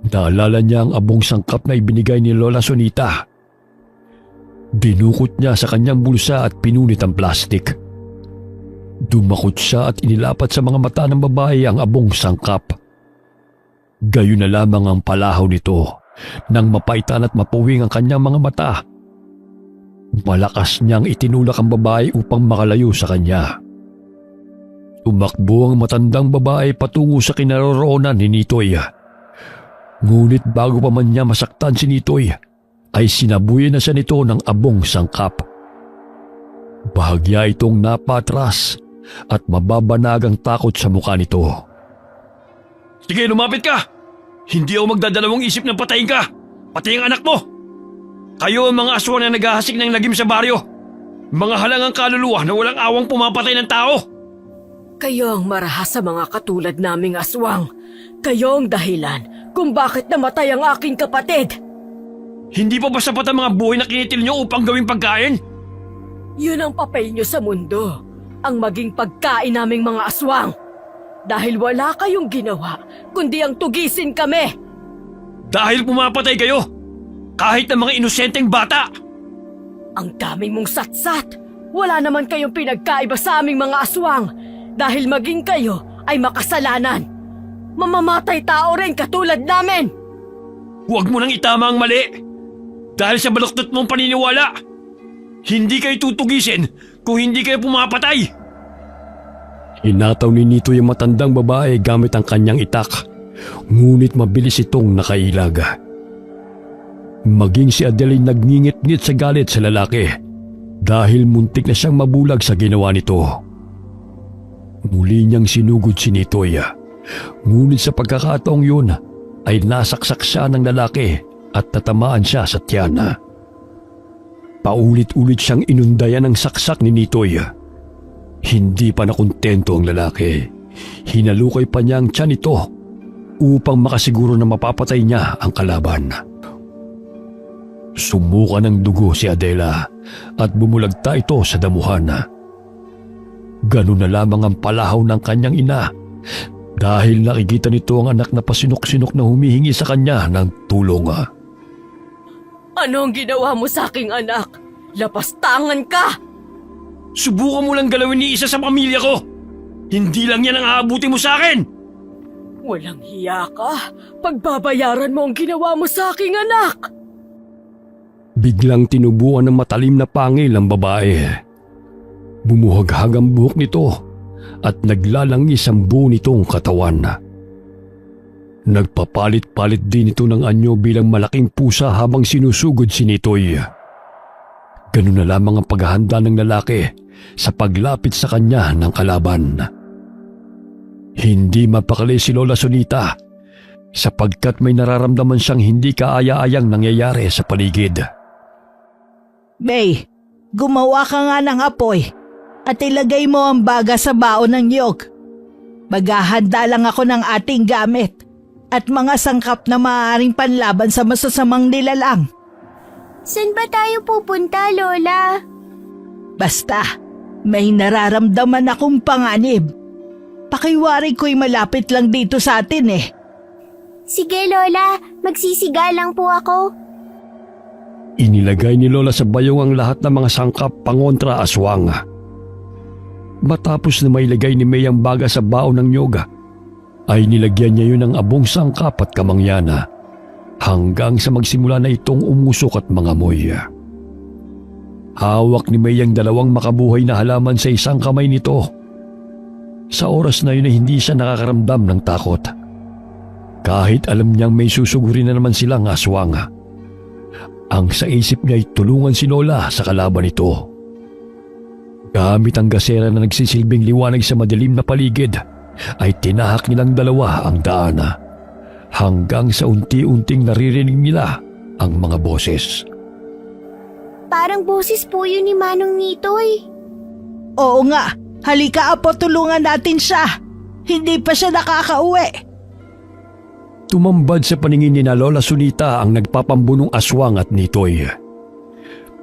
Naalala niya ang abong sangkap na ibinigay ni Lola Sonita. Dinukot niya sa kanyang bulsa at pinunit ang plastik. Dumakot siya at inilapat sa mga mata ng babae ang abong sangkap. Gayon na lamang ang palahaw nito nang mapaitan at mapuwing ang kanyang mga mata. Malakas niyang itinulak ang babae upang makalayo sa kanya. Tumakbo ang matandang babae patungo sa kinaroroonan ni Nitoy. Ngunit bago pa man niya masaktan si Nitoy, ay sinabuyan na siya nito ng abong sangkap. Bahagya itong napatras at mababanag ang takot sa mukha nito. Sige, lumapit ka! Hindi ako magdadalawang isip ng patayin ka! Pati ang anak mo! Kayo ang mga aswang na naghahasik ng lagim sa baryo. Mga halangang kaluluwa na walang awang pumapatay ng tao. Kayo ang marahas sa mga katulad naming aswang. Kayo ang dahilan kung bakit namatay ang aking kapatid. Hindi pa ba sapat ang mga buhay na kinitil nyo upang gawing pagkain? Yun ang papel nyo sa mundo, ang maging pagkain naming mga aswang. Dahil wala kayong ginawa, kundi ang tugisin kami. Dahil pumapatay kayo, kahit ng mga inosenteng bata. Ang daming mong satsat. Wala naman kayong pinagkaiba sa aming mga aswang. Dahil maging kayo ay makasalanan. Mamamatay tao rin katulad namin. Huwag mo nang itama ang mali. Dahil sa baluktot mong paniniwala, hindi kayo tutugisin kung hindi kayo pumapatay. Hinataw ni Nito yung matandang babae gamit ang kanyang itak, ngunit mabilis itong nakailaga. Maging si Adeline nagngingit-ngit sa galit sa lalaki dahil muntik na siyang mabulag sa ginawa nito. Muli niyang sinugod si Nitoy, ngunit sa pagkakataong yun ay nasaksak siya ng lalaki at natamaan siya sa tiyan. Paulit-ulit siyang inundayan ng saksak ni Nitoy. Hindi pa nakontento ang lalaki. Hinalukay pa niya ang tiyan nito upang makasiguro na mapapatay niya ang kalaban. Sumuka ng dugo si Adela at bumulagta ito sa damuhan. Ganun na lamang ang palahaw ng kanyang ina dahil nakikita nito ang anak na pasinok-sinok na humihingi sa kanya ng tulong. Anong ginawa mo sa aking anak? Lapastangan ka! Subukan mo lang galawin ni isa sa pamilya ko. Hindi lang yan ang aabuti mo sa akin. Walang hiya ka. Pagbabayaran mo ang ginawa mo sa aking anak. Biglang tinubuan ng matalim na pangil ang babae. Bumuhaghag ang buhok nito at naglalangis ang buo nitong katawan. Nagpapalit-palit din ito ng anyo bilang malaking pusa habang sinusugod si Nitoy. Ganun na lamang ang paghahanda ng lalaki sa paglapit sa kanya ng kalaban. Hindi mapakali si Lola Sonita sapagkat may nararamdaman siyang hindi kaaya-ayang nangyayari sa paligid. May, gumawa ka nga ng apoy at ilagay mo ang baga sa baon ng niyog. Maghahanda lang ako ng ating gamit at mga sangkap na maaaring panlaban sa masasamang nilalang. Saan ba tayo pupunta, Lola? Basta, may nararamdaman akong panganib. Pakiwari ko'y malapit lang dito sa atin eh. Sige, Lola. Magsisiga lang po ako. Inilagay ni Lola sa bayong ang lahat ng mga sangkap pangontra aswang. Matapos na mailagay ni May ang baga sa baon ng nyoga, ay nilagyan niya yun ng abong sangkap at kamangyana hanggang sa magsimula na itong umusok at mangamoy. Hawak ni May ang dalawang makabuhay na halaman sa isang kamay nito. Sa oras na yun ay hindi siya nakakaramdam ng takot. Kahit alam niyang may susugurin na naman silang aswang. Ang sa isip niya ay tulungan si Lola sa kalaban nito. Gamit ang gasera na nagsisilbing liwanag sa madilim na paligid, ay tinahak nilang dalawa ang daan hanggang sa unti-unting naririnig nila ang mga boses. Parang boses po yun ni Manong Nitoy. Oo nga, halika apo, tulungan natin siya. Hindi pa siya nakakauwi. Tumambad sa paningin ni na Lola Sunita ang nagpapambunong aswang at Nitoy.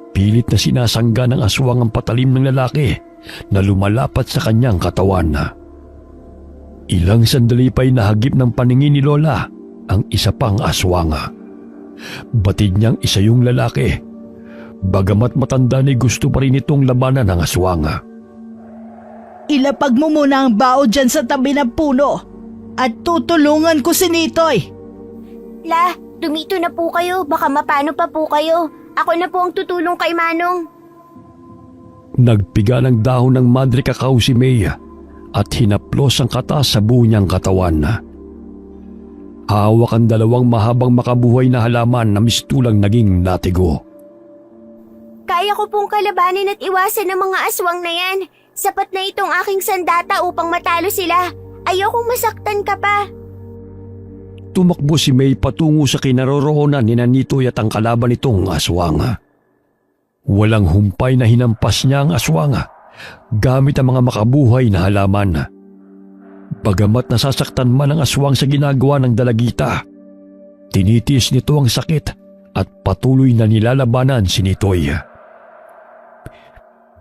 Pilit na sinasangga ng aswang ang patalim ng lalaki na lumalapat sa kanyang katawan. Ilang sandali pa'y nahagip ng paningin ni Lola ang isa pang aswang. Batid niyang isa yung lalaki. Bagamat matanda ni gusto pa rin itong labanan ng aswang. Ilapag mo muna ang bao dyan sa tabi ng puno at tutulungan ko si Nitoy. La, dumito na po kayo. Baka mapano pa po kayo. Ako na po ang tutulong kay Manong. Nagpiga ng dahon ng madre kakao si May at hinaplos ang katas sa buo niyang katawan. Hawak ang dalawang mahabang makabuhay na halaman na mistulang naging latigo. Kaya ko pong kalabanin at iwasan ng mga aswang na yan. Sapat na itong aking sandata upang matalo sila. Ayokong masaktan ka pa. Tumakbo si May patungo sa kinaroroonan ni Nitoy at ang kalaban nitong aswang. Walang humpay na hinampas niya ang aswang gamit ang mga makabuhay na halaman. Bagamat nasasaktan man ang aswang sa ginagawa ng dalagita, tinitiis nito ang sakit at patuloy na nilalabanan si Nitoy.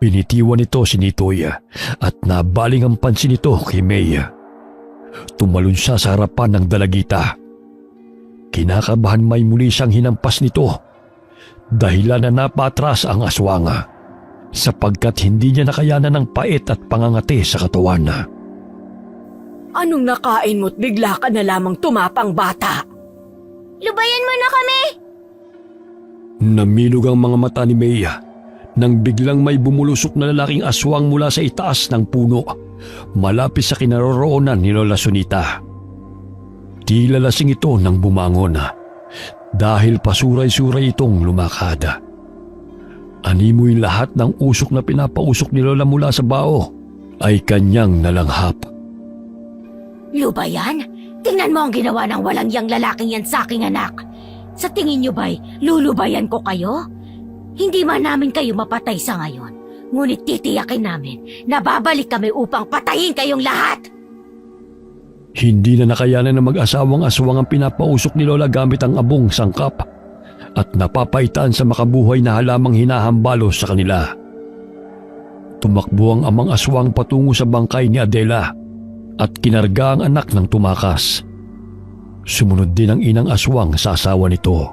Binitiwan nito si Nitoy at nabaling ang pansin nito kay May. Tumalon siya sa harapan ng dalagita. Kinakabahan May muli siyang hinampas nito dahilan na napatras ang aswang sapagkat hindi niya nakayanan ng pait at pangangati sa katawan. Anong nakain mo't bigla ka na lamang tumapang, bata? Lubayan mo na kami! Namilog ang mga mata ni May nang biglang may bumulusok na lalaking aswang mula sa itaas ng puno malapit sa kinaroroonan ni Lola Sunita. Tila lasing ito nang bumangon dahil pasuray-suray itong lumakad. Animoy lahat ng usok na pinapausok ni Lola mula sa bao ay kanyang nalanghap. Lubayan? Tingnan mo ang ginawa ng walang yang lalaking yan sa aking anak. Sa tingin niyo ba'y lulubayan ko kayo? Hindi man namin kayo mapatay sa ngayon, ngunit titiyakin namin na babalik kami upang patayin kayong lahat. Hindi na nakayanan ng mag-asawang aswang ang pinapausok ni Lola gamit ang abong sangkap at napapaitaan sa makabuhay na halamang hinahambalo sa kanila. Tumakbo ang amang aswang patungo sa bangkay ni Adela at kinarga ang anak ng tumakas. Sumunod din ang inang aswang sa asawa nito.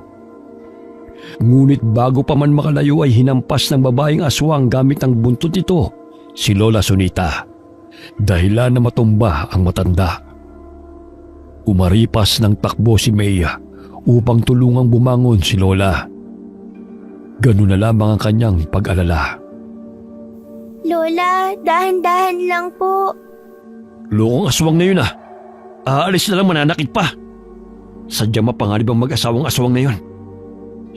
Ngunit bago pa man makalayo ay hinampas ng babaeng aswang gamit ang buntot nito si Lola Sunita, dahilan na matumba ang matanda. Umaripas ng takbo si May upang tulungang bumangon si Lola. Ganun na lamang ang kanyang pag-alala. Lola, dahan-dahan lang po. Lokong aswang na yun Aalis na lang, mananakit pa. Sadyang mapanganib ang mag-asawang aswang na yun.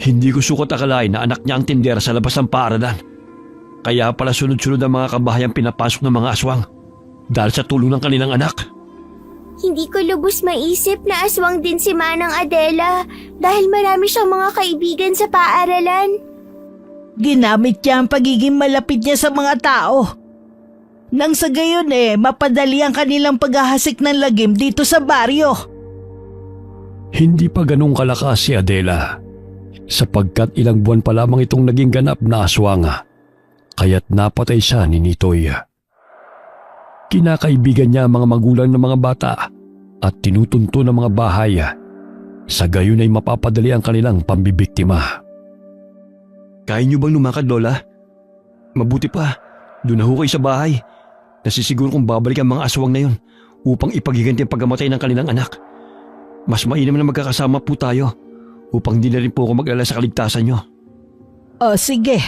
Hindi ko sukat akalain na anak niya ang tindera sa labas ng paaralan. Kaya pala sunod-sunod ang mga kabahayang pinapasok ng mga aswang dahil sa tulong ng kanilang anak. Hindi ko lubos maisip na aswang din si Manang Adela dahil marami siyang mga kaibigan sa paaralan. Ginamit niya ang pagiging malapit niya sa mga tao. Nang sa gayon mapadali ang kanilang paghahasik ng lagim dito sa baryo. Hindi pa ganong kalakas si Adela sapagkat ilang buwan pa lamang itong naging ganap na aswang kaya't napatay siya ni Nitoy. Kinakaibigan niya ang mga magulang ng mga bata at tinutunto ng mga bahay. Sa gayon ay mapapadali ang kanilang pambibiktima. Kaya niyo bang lumakad, Lola? Mabuti pa, doon na ho kayo sa bahay. Nasisiguro kong babalik ang mga aswang na yun upang ipaghiganti ang pagkamatay ng kanilang anak. Mas mainam na magkakasama po tayo upang di na rin po ako mag-alala sa kaligtasan niyo. O sige,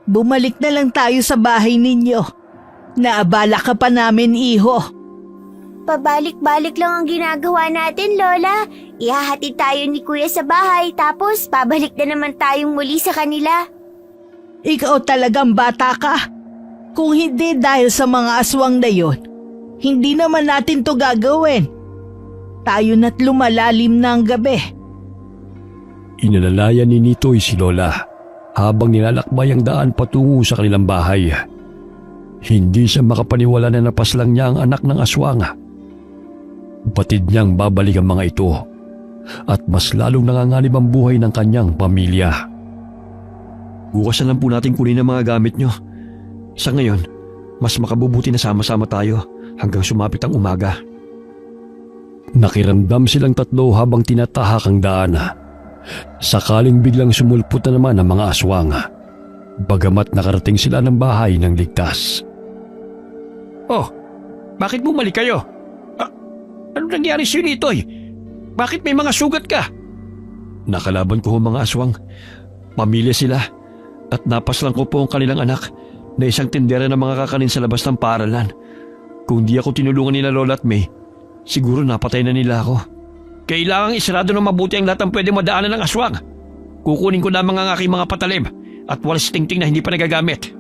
bumalik na lang tayo sa bahay ninyo. Naabala ka pa namin, iho. Pabalik-balik lang ang ginagawa natin, Lola. Ihahatid tayo ni Kuya sa bahay tapos pabalik na naman tayong muli sa kanila. Ikaw talagang bata ka. Kung hindi dahil sa mga aswang na yon, hindi naman natin to gagawin. Tayo na't lumalalim na ang gabi. Inalalayan ni Nitoy si Lola habang nilalakbay ang daan patungo sa kanilang bahay. Hindi siya makapaniwala na napaslang niya ang anak ng aswang. Batid niyang babalik ang mga ito at mas lalong nanganganib ang buhay ng kanyang pamilya. Bukas na lang po natin kunin ang mga gamit niyo. Sa ngayon, mas makabubuti na sama-sama tayo hanggang sumapit ang umaga. Nakiramdam silang tatlo habang tinatahak ang daan. Sakaling biglang sumulpot na naman ang mga aswang. Bagamat nakarating sila ng bahay ng ligtas. Oh, bakit bumalik kayo? Ano nangyari sa'yo, Nitoy? Bakit may mga sugat ka? Nakalaban ko ang mga aswang. Pamilya sila at napaslang ko po ang kanilang anak na isang tindera ng mga kakanin sa labas ng paaralan. Kung di ako tinulungan nila Lola at May, siguro napatay na nila ako. Kailangang isarado ng mabuti ang lahat ng pwede madaanan ng aswang. Kukunin ko lamang ang aking mga patalim at walis tingting na hindi pa nagagamit.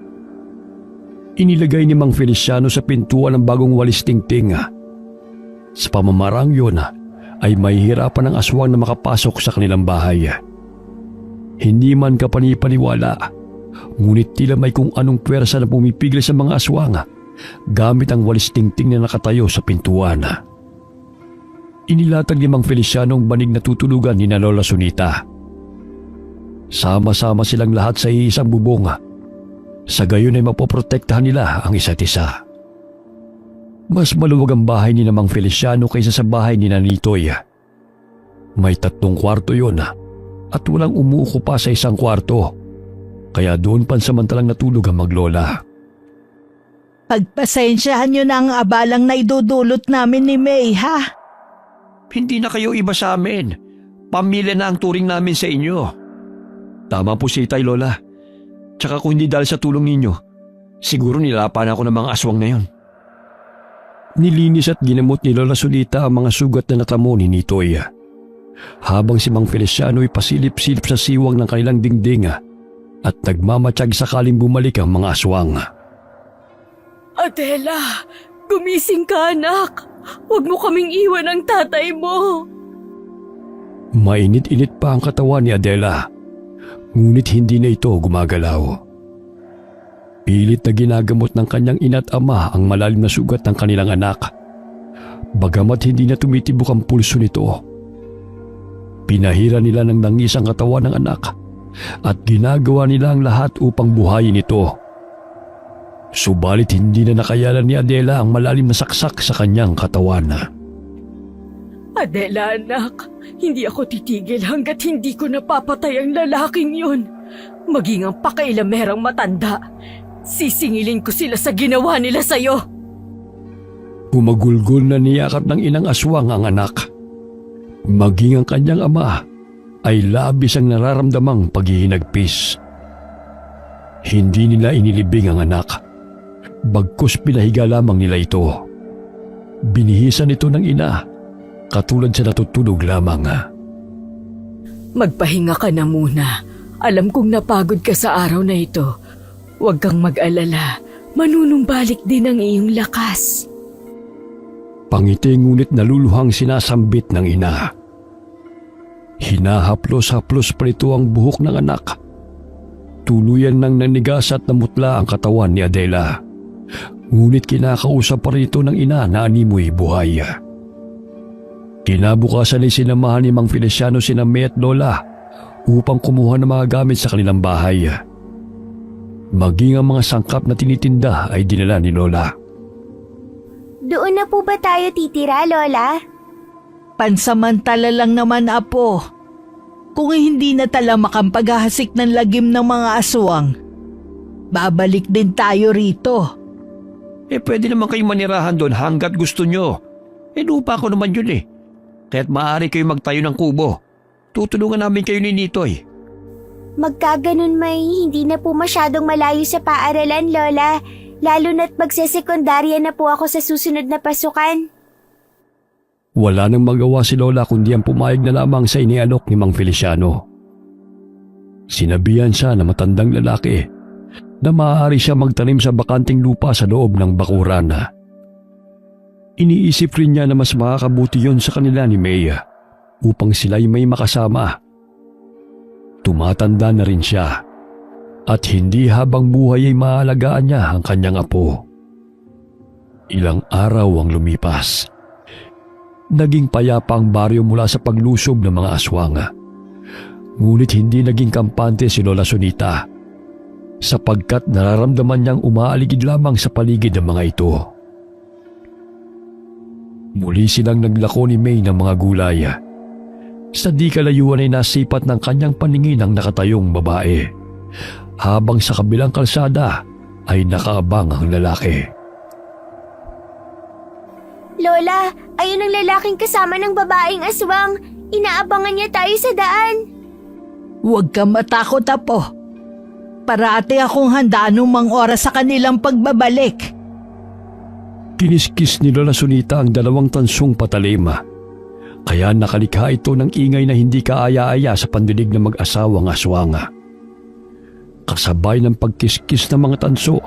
Inilagay ni Mang Feliciano sa pintuan ng bagong walis tingting. Sa pamamarang yun ay mahihirapan ang aswang na makapasok sa kanilang bahay. Hindi man kapanipaniwala, ngunit tila may kung anong pwersa na pumipigil sa mga aswang gamit ang walis tingting na nakatayo sa pintuan. Inilatag ni Mang Feliciano ang banig na tutulugan ni Lola Sunita. Sama-sama silang lahat sa iisang bubong. Sa gayon ay mapoprotektahan nila ang isa't isa. Mas maluwag ang bahay ni Mang Feliciano kaysa sa bahay ni Nitoy. May 3 kwarto yon at walang umuuko pa sa isang kwarto, kaya doon pansamantalang natulog ang maglola. Pagpasensyahan nyo na ang abalang na idudulot namin ni May, ha? Hindi na kayo iba sa amin. Pamilya na ang turing namin sa inyo. Tama po si Itay, Lola. Tsaka kung hindi dahil sa tulong ninyo, siguro nilapan ako ng mga aswang na yon. Nilinis at ginamot ni Lola Sunita ang mga sugat na natamo ni Nitoy. Habang si Mang Feliciano ay pasilip-silip sa siwang ng kanilang dingding at nagmamatsyag sakaling bumalik ang mga aswang. Adela, gumising ka anak. Huwag mo kaming iwan ng tatay mo. Mainit-init pa ang katawan ni Adela, ngunit hindi na ito gumagalaw. Pilit na ginagamot ng kanyang ina't ama ang malalim na sugat ng kanilang anak. Bagamat hindi na tumitibok ang pulso nito, pinahira nila ng langis ang katawan ng anak at ginagawa nila ang lahat upang buhayin ito. Subalit hindi na nakayanan ni Adela ang malalim na saksak sa kanyang katawan. Adela anak, hindi ako titigil hanggat hindi ko napapatay ang lalaking yun. Maging ang pakailamerang matanda, sisingilin ko sila sa ginawa nila sa'yo. Pumagulgol na niyakap ng inang aswang ang anak. Maging ang kanyang ama ay labis ang nararamdamang paghihinagpis. Hindi nila inilibing ang anak, bagkus pinahiga lamang nila ito. Binihisan ito ng ina, katulad sa natutulog lamang. Magpahinga ka na muna. Alam kong napagod ka sa araw na ito. Huwag kang mag-alala. Manunumbalik din ang iyong lakas. Pangiti ngunit naluluhang sinasambit ng ina. Hinahaplos-haplos pa ito ang buhok ng anak. Tuluyan nang nanigas at namutla ang katawan ni Adela. Ngunit kinakausap pa rin ito ng ina na animoy buhay. Kinabukasan ay sinamahan ni Mang Feliciano sina May at Lola upang kumuha ng mga gamit sa kanilang bahay. Maging ang mga sangkap na tinitinda ay dinala ni Lola. Doon na po ba tayo titira, Lola? Pansamantala lang naman, Apo. Kung hindi na talamak ang paghahasik ng lagim ng mga aswang, babalik din tayo rito. Pwede naman kayong manirahan doon hanggat gusto nyo. Lupa ko naman yun eh. Kaya't maaari kayo magtayo ng kubo. Tutulungan namin kayo ni Nitoy. Magkaganon may hindi na po masyadong malayo sa paaralan, Lola. Lalo na't magsesekundarya na po ako sa susunod na pasukan. Wala nang magawa si Lola kundi ang pumayag na lamang sa inialok ni Mang Feliciano. Sinabihan siya na matandang lalaki na maaari siya magtanim sa bakanting lupa sa loob ng bakuran. Iniisip rin niya na mas makakabuti yon sa kanila ni May upang sila'y may makasama. Tumatanda na rin siya at hindi habang buhay ay maalagaan niya ang kanyang apo. Ilang araw ang lumipas. Naging payapa ang baryo mula sa paglusob ng mga aswang. Ngunit hindi naging kampante si Lola Sunita sapagkat nararamdaman niyang umaaligid lamang sa paligid ng mga ito. Muli silang naglako ni May ng mga gulay. Sa di kalayuan ay nasipat ng kanyang paningin ang nakatayong babae, habang sa kabilang kalsada ay nakaabang ang lalaki. Lola, ayun ang lalaking kasama ng babaeng aswang. Inaabangan niya tayo sa daan. Huwag kang matakot, Apo. Parati akong handa anumang oras sa kanilang pagbabalik. Kiniskis ni Lola Sunita ang 2 tansong patalim. Kaya nakalikha ito ng ingay na hindi kaaya-aya sa pandinig ng mag-asawang aswang. Kasabay ng pagkiskis ng mga tanso,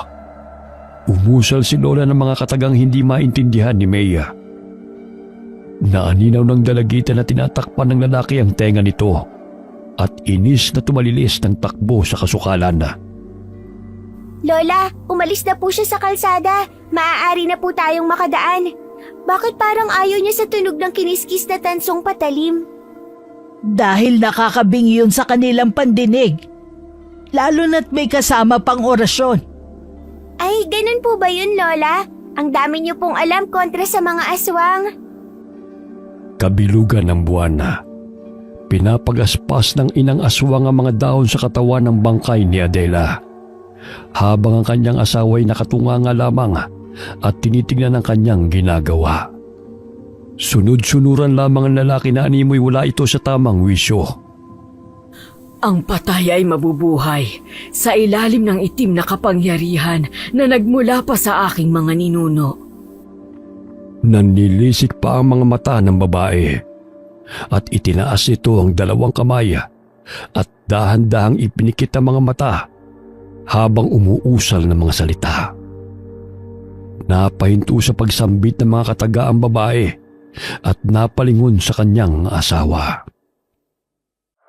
umusal si Lola ng mga katagang hindi maintindihan ni May. Naaninaw ng dalagita na tinatakpan ng lalaki ang tenga nito at inis na tumalilis ng takbo sa kasukalan. Lola, umalis na po siya sa kalsada. Maaari na po tayong makadaan. Bakit parang ayaw niya sa tunog ng kiniskis na tansong patalim? Dahil nakakabingi yun sa kanilang pandinig. Lalo na't may kasama pang orasyon. Ay, ganun po ba yun, Lola? Ang dami niyo pong alam kontra sa mga aswang. Kabilugan ng buwan na. Pinapagaspas ng inang aswang ang mga dahon sa katawan ng bangkay ni Adela. Habang ang kanyang asawa'y nakatunganga lamang at tinitingnan ang kanyang ginagawa. Sunod-sunuran lamang ang lalaki na animoy wala ito sa tamang wisyo. Ang patay ay mabubuhay sa ilalim ng itim na kapangyarihan na nagmula pa sa aking mga ninuno. Nanlilisik pa ang mga mata ng babae at itinaas ito ang dalawang kamay at dahan-dahang ipinikit ang mga mata habang umuusal ng mga salita. Napahinto sa pagsambit ng mga katagaang babae at napalingon sa kanyang asawa.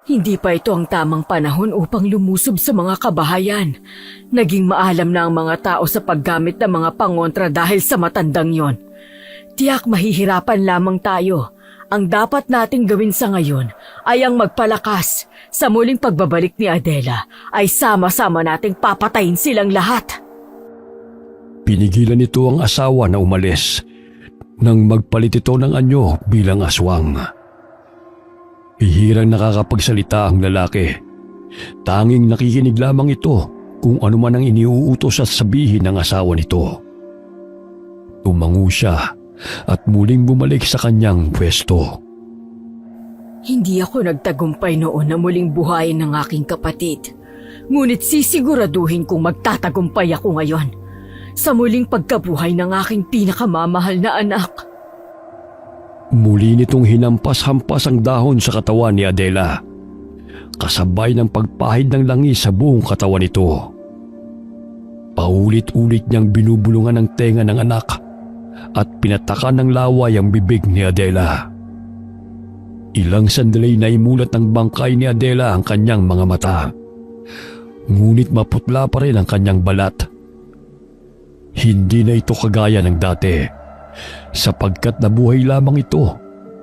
Hindi pa ito ang tamang panahon upang lumusob sa mga kabahayan. Naging maalam na ang mga tao sa paggamit ng mga pangontra dahil sa matandang yon. Tiyak mahihirapan lamang tayo. Ang dapat nating gawin sa ngayon ay ang magpalakas. Sa muling pagbabalik ni Adela ay sama-sama nating papatayin silang lahat. Pinigilan nito ang asawa na umalis nang magpalit ito ng anyo bilang aswang. Hihirang nakakapagsalita ang lalaki. Tanging nakikinig lamang ito kung ano man ang iniuutos at sabihin ng asawa nito. Tumango siya at muling bumalik sa kanyang pwesto. Hindi ako nagtagumpay noon na muling buhayin ng aking kapatid. Ngunit sisiguraduhin kong magtatagumpay ako ngayon sa muling pagkabuhay ng aking pinakamamahal na anak. Muli nitong hinampas-hampas ang dahon sa katawan ni Adela, kasabay ng pagpahid ng langis sa buong katawan nito. Paulit-ulit niyang binubulungan ang tenga ng anak at pinatakan ng laway ang bibig ni Adela. Ilang sandali na imulat ng bangkay ni Adela ang kanyang mga mata. Ngunit maputla pa rin ang kanyang balat. Hindi na ito kagaya ng dati, sapagkat nabuhay lamang ito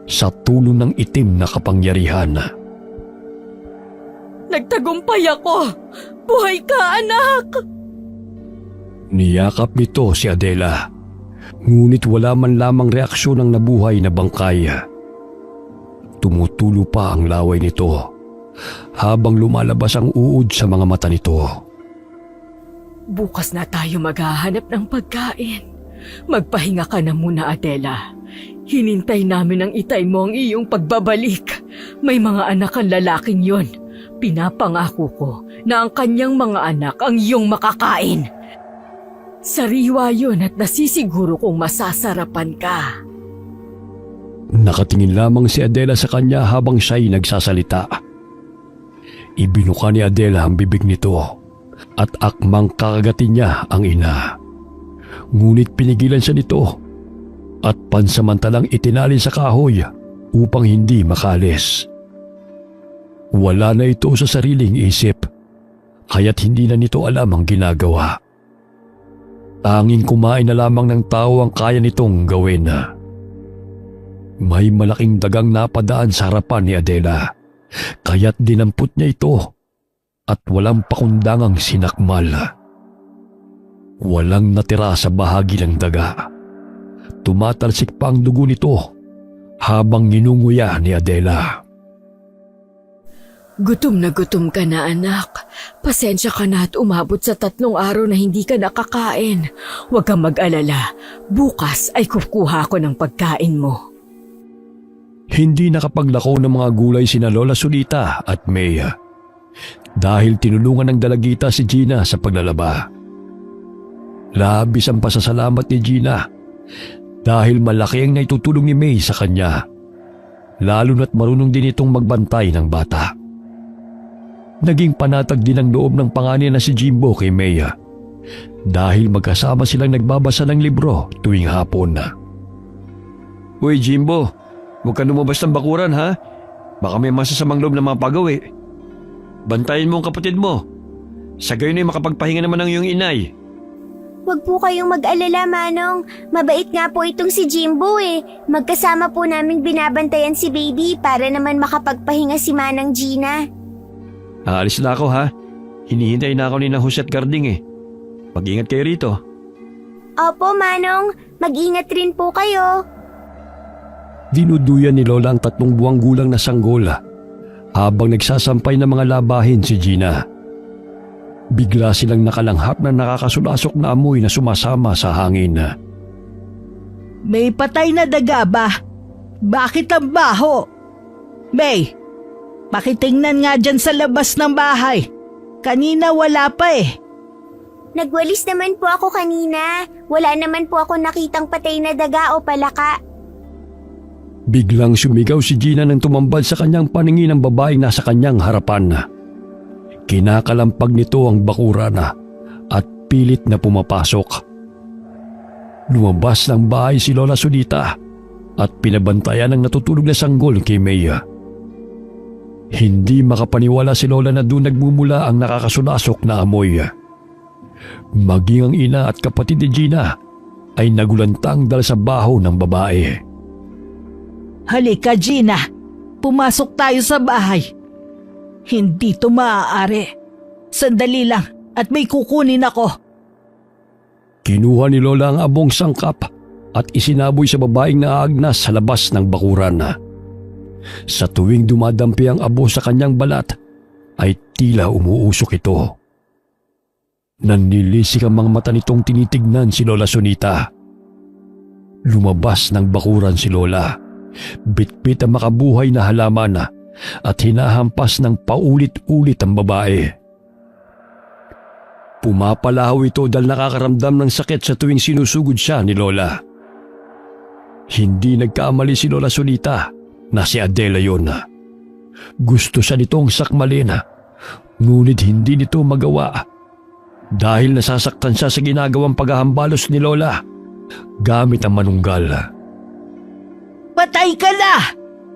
sa tulong ng itim na kapangyarihan. Nagtagumpay ako! Buhay ka, anak! Niyakap nito si Adela, ngunit wala man lamang reaksyon ng nabuhay na bangkay. Tumutulo pa ang laway nito habang lumalabas ang uod sa mga mata nito. Bukas na tayo maghahanap ng pagkain. Magpahinga ka na muna, Adela. Hinintay namin ang itay mo ang iyong pagbabalik. May mga anak ang lalaking yon. Pinapangako ko na ang kanyang mga anak ang iyong makakain. Sariwa yun at nasisiguro kong masasarapan ka. Nakatingin lamang si Adela sa kanya habang siya'y nagsasalita. Ibinuka ni Adela ang bibig nito at akmang kakagatin niya ang ina. Ngunit pinigilan siya nito at pansamantalang itinali sa kahoy upang hindi makalis. Wala na ito sa sariling isip, kaya't hindi na nito alam ang ginagawa. Tanging kumain na lamang ng tao ang kaya nitong gawin. May malaking dagang napadaan sa harapan ni Adela, kaya't dinampot niya ito at walang pakundangang sinakmal. Walang natira sa bahagi ng daga. Tumatalsik pa ang dugo nito habang ninunguya ni Adela. Gutom na gutom ka na, anak. Pasensya ka na at umabot sa 3 araw na hindi ka nakakain. Huwag kang mag-alala. Bukas ay kukuha ko ng pagkain mo. Hindi nakapaglako ng mga gulay sina Lola Solita at May dahil tinulungan ng dalagita si Gina sa paglalaba. Labis ang pasasalamat ni Gina dahil malaki ang naitutulong ni May sa kanya, lalo na't marunong din itong magbantay ng bata. Naging panatag din ang loob ng panganay na si Jimbo kay May dahil magkasama silang nagbabasa ng libro tuwing hapon. Uy, Jimbo, Huwag ka lumabas ng bakuran ha. Baka may masasamang loob na mga pagawi. Bantayan mo ang kapatid mo. Sa gayon ay makapagpahinga naman ang iyong inay. Huwag po kayong mag-alala, Manong. Mabait nga po itong si Jimbo eh. Magkasama po naming binabantayan si Baby para naman makapagpahinga si Manang Gina. Aalis na ako ha. Hinihintay na ako ni na Jose at Garding eh. Mag-ingat kayo rito. Opo, Manong. Mag-ingat rin po kayo. Dinuduyan ni Lola ang 3 buwang gulang na sanggol habang nagsasampay ng mga labahin si Gina. Bigla silang nakalanghap na nakakasulasok na amoy na sumasama sa hangin. May patay na daga ba? Bakit ang baho? May, pakitingnan nga dyan sa labas ng bahay. Kanina wala pa eh. Nagwalis naman po ako kanina. Wala naman po ako nakitang patay na daga o palaka. Biglang sumigaw si Gina nang tumambad sa kanyang paningin ng babaeng nasa kanyang harapan. Kinakalampag nito ang bakuran at pilit na pumapasok. Lumabas ng bahay si Lola Sunita at pinabantayan ng natutulog na sanggol kay Maya. Hindi makapaniwala si Lola na doon nagmumula ang nakakasulasok na amoy. Maging ang ina at kapatid ni Gina ay nagulantang dahil sa baho ng babae. Halika Gina, pumasok tayo sa bahay. Hindi to maaari. Sandali lang at may kukunin ako. Kinuha ni Lola ang abong sangkap at isinaboy sa babaeng naaagnas sa labas ng bakuran. Sa tuwing dumadampi ang abo sa kanyang balat, ay tila umuusok ito. Nanlilisik ang mga mata nitong tinitignan si Lola Sunita. Lumabas ng bakuran si Lola. Bitbit ang makabuhay na halaman at hinahampas ng paulit-ulit ang babae. Pumapalahaw ito dahil nakakaramdam ng sakit sa tuwing sinusugod siya ni Lola. Hindi nagkamali si Lola Sunita na si Adela yon. Gusto siya nitong sakmalin, ngunit hindi nito magawa dahil nasasaktan siya sa ginagawang paghahambalos ni Lola gamit ang manunggal. Patay ka na!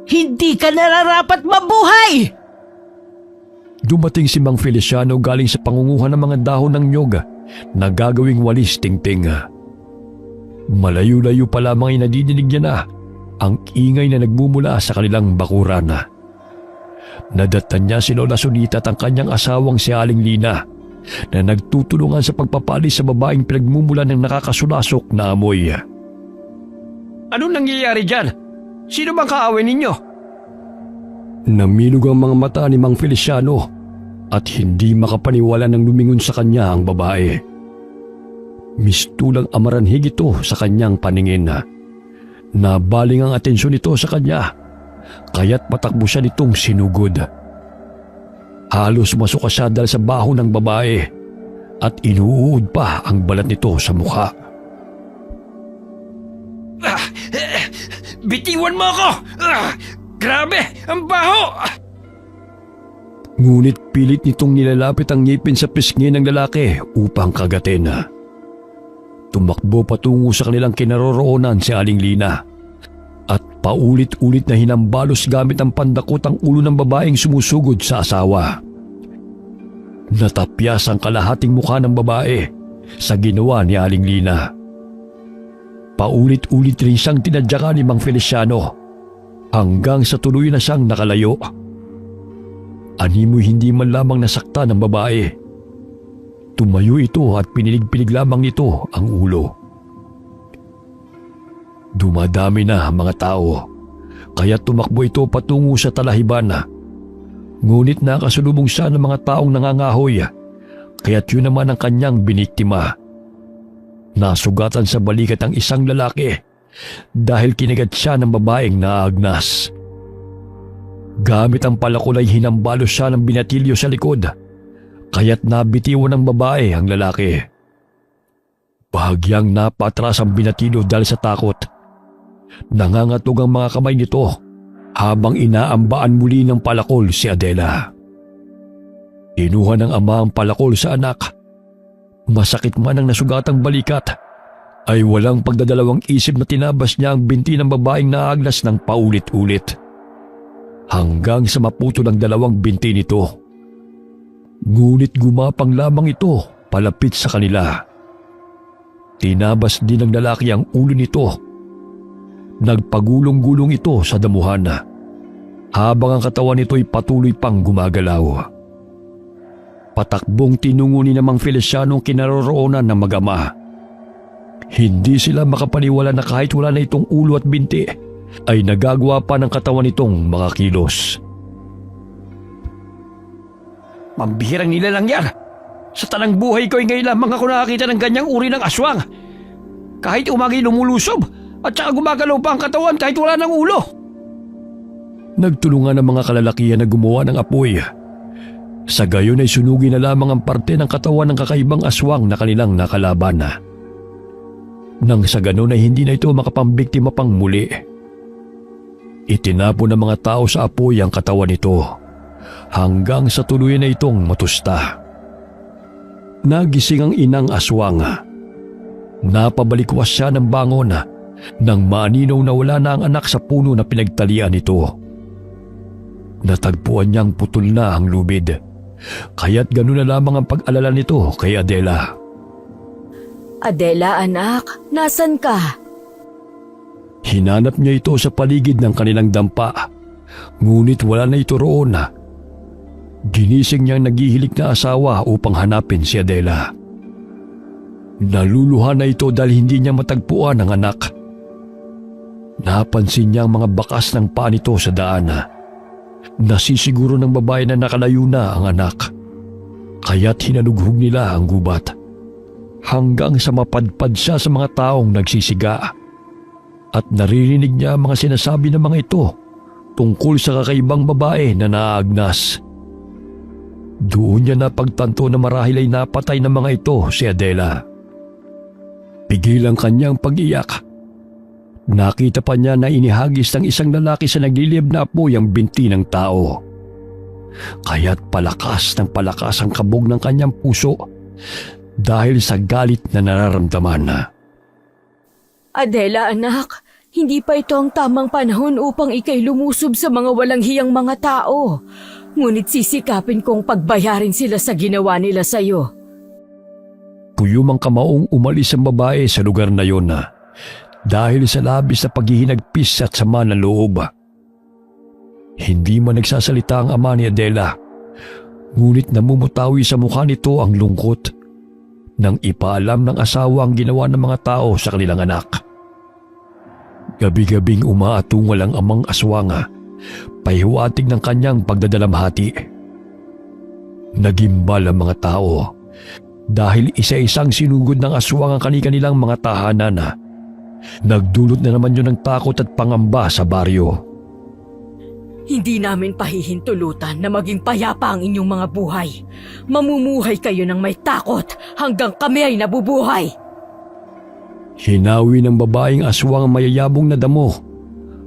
Hindi ka nararapat mabuhay! Dumating si Mang Feliciano galing sa pangunguha ng mga dahon ng nyog na gagawing walis tingting. Malayo-layo pa lamang ay nadidinig niya na ang ingay na nagmumula sa kanilang bakuran. Nadatan niya si Lola Sunita at ang kanyang asawang si Aling Lina na nagtutulungan sa pagpapalis sa babaeng pinagmumula ng nakakasulasok na amoy. Anong nangyayari dyan? Sino bang kaaway ninyo? Namilog ang mga mata ni Mang Feliciano at hindi makapaniwala nang lumingon sa kanya ang babae. Mistulang amaranhig ito sa kanyang paningin. Nabaling ang atensyon nito sa kanya, kaya't patakbo siya nitong sinugod. Halos masuka siya dahil sa baho ng babae at inuud pa ang balat nito sa mukha. Bitiwan mo ako! Grabe! Ang baho! Ngunit pilit nitong nilalapit ang ngipin sa pisngi ng lalaki upang kagatin. Tumakbo patungo sa kanilang kinaroroonan si Aling Lina at paulit-ulit na hinambalos gamit ang pandakot ang ulo ng babaeng sumusugod sa asawa. Natapyas ang kalahating mukha ng babae sa ginawa ni Aling Lina. Paulit-ulit rin siyang tinadyakan ni Mang Feliciano hanggang sa tuloy na siyang nakalayo. Animoy hindi man lamang nasakta ng babae. Tumayo ito at pinilig-pilig lamang nito ang ulo. Dumadami na ang mga tao, kaya tumakbo ito patungo sa talahiban. Ngunit nakasulubong siya ng mga taong nangangahoy, kaya't yun naman ang kanyang biniktima. Nasugatan sa balikat ang isang lalaki dahil kinagat siya ng babaeng naagnas. Gamit ang palakol ay hinambalos siya ng binatilyo sa likod, kaya't nabitiwan ng babae ang lalaki. Bahagyang napatras ang binatilyo dahil sa takot. Nangangatog ang mga kamay nito habang inaambaan muli ng palakol si Adela. Kinuha ng ama ang palakol sa anak. Masakit man ang nasugatang balikat, ay walang pagdadalawang isip na tinabas niya ang binti ng babaeng naagnas ng paulit-ulit. Hanggang sa maputo ng dalawang binti nito. Ngunit gumapang lamang ito palapit sa kanila. Tinabas din ng lalaki ang ulo nito. Nagpagulong-gulong ito sa damuhan habang ang katawan nito'y patuloy pang gumagalaw. Patakbong tinungo ni namang Feliciano ang kinaroroonan ng mag-ama. Hindi sila makapaniwala na kahit wala na itong ulo at binti, ay nagagawa pa ng katawan nitong mga kilos. Mambihirang nilalang yan. Sa tanang buhay ko ay ngayon lamang ako nakakita ng ganyang uri ng aswang. Kahit umagi lumulusob at saka gumagalaw pa ang katawan kahit wala ng ulo. Nagtulungan ang mga kalalakihan na gumawa ng apoy. Sa gayon ay sunugin na lamang ang parte ng katawan ng kakaibang aswang na kanilang nakalaban. Nang sa ganon ay hindi na ito makapambiktima pang muli. Itinapon ng mga tao sa apoy ang katawan nito hanggang sa tuluyan na itong matusta. Nagising ang inang aswang. Napabalikwas siya ng bangon nang maninaw na wala na ang anak sa puno na pinagtalian nito. Natagpuan niyang putol na ang lubid, kaya't gano'n na lamang ang pag-alala nito kay Adela. Adela anak, nasan ka? Hinanap niya ito sa paligid ng kanilang dampa, ngunit wala na ito roon. Ginising niyang naghihilik na asawa upang hanapin si Adela. Naluluha na ito dahil hindi niya matagpuan ang anak. Napansin niya ang mga bakas ng paa nito sa daan. Nasisiguro ng babae na nakalayo na ang anak, kaya't hinalughog nila ang gubat. Hanggang sa mapadpad siya sa mga taong nagsisiga at naririnig niya ang mga sinasabi ng mga ito tungkol sa kakaibang babae na naagnas. Doon niya napagtanto na marahil ay napatay ng mga ito si Adela. Pigil ang kanyang pag-iyak. Nakita pa niya na inihagis ng isang lalaki sa nagliliyab na apoy ang binti ng tao. Kaya't palakas ng palakas ang kabog ng kanyang puso dahil sa galit na nararamdaman. Adela anak, hindi pa ito ang tamang panahon upang ikay lumusob sa mga walang hiyang mga tao. Ngunit sisikapin kong pagbayarin sila sa ginawa nila sa'yo. Puyumang kamaong umalis ang babae sa lugar na yon dahil sa labis na paghihinagpis at sama ng loob. Hindi man nagsasalita ang ama ni Adela, ngunit namumutawi sa mukha nito ang lungkot nang ipaalam ng asawa ang ginawa ng mga tao sa kanilang anak. Gabi-gabing umaatungal ang amang aswang, pahiwatig ng kanyang pagdadalamhati. Nagimbal ang mga tao dahil isa-isang sinugod ng aswang ang kanilang mga tahanan. Nagdulot na naman yun ng takot at pangamba sa baryo. Hindi namin pahihintulutan na maging payapa ang inyong mga buhay. Mamumuhay kayo ng may takot hanggang kami ay nabubuhay. Hinawi ng babaeng aswang ang mayayabong na damo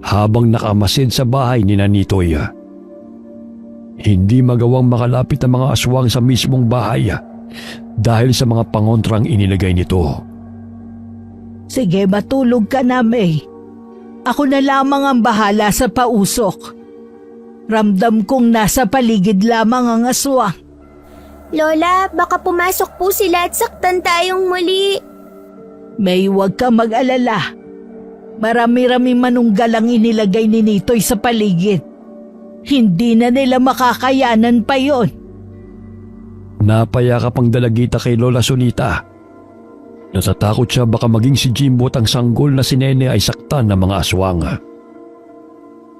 habang nakamasid sa bahay ni Nanitoy. Hindi magawang makalapit ang mga aswang sa mismong bahay dahil sa mga pangontrang inilagay nito. Sige, matulog ka na, May. Ako na lamang ang bahala sa pausok. Ramdam kong nasa paligid lamang ang aswang. Lola, baka pumasok po sila at saktan tayong muli. May, huwag ka mag-alala. Marami-rami manunggal ang inilagay ni Nitoy sa paligid. Hindi na nila makakayanan pa yon. Napayakap ang dalagita kay Lola Sonita. Natatakot siya baka maging si Jimbo at ang sanggol na si Nene ay saktan ng mga aswang.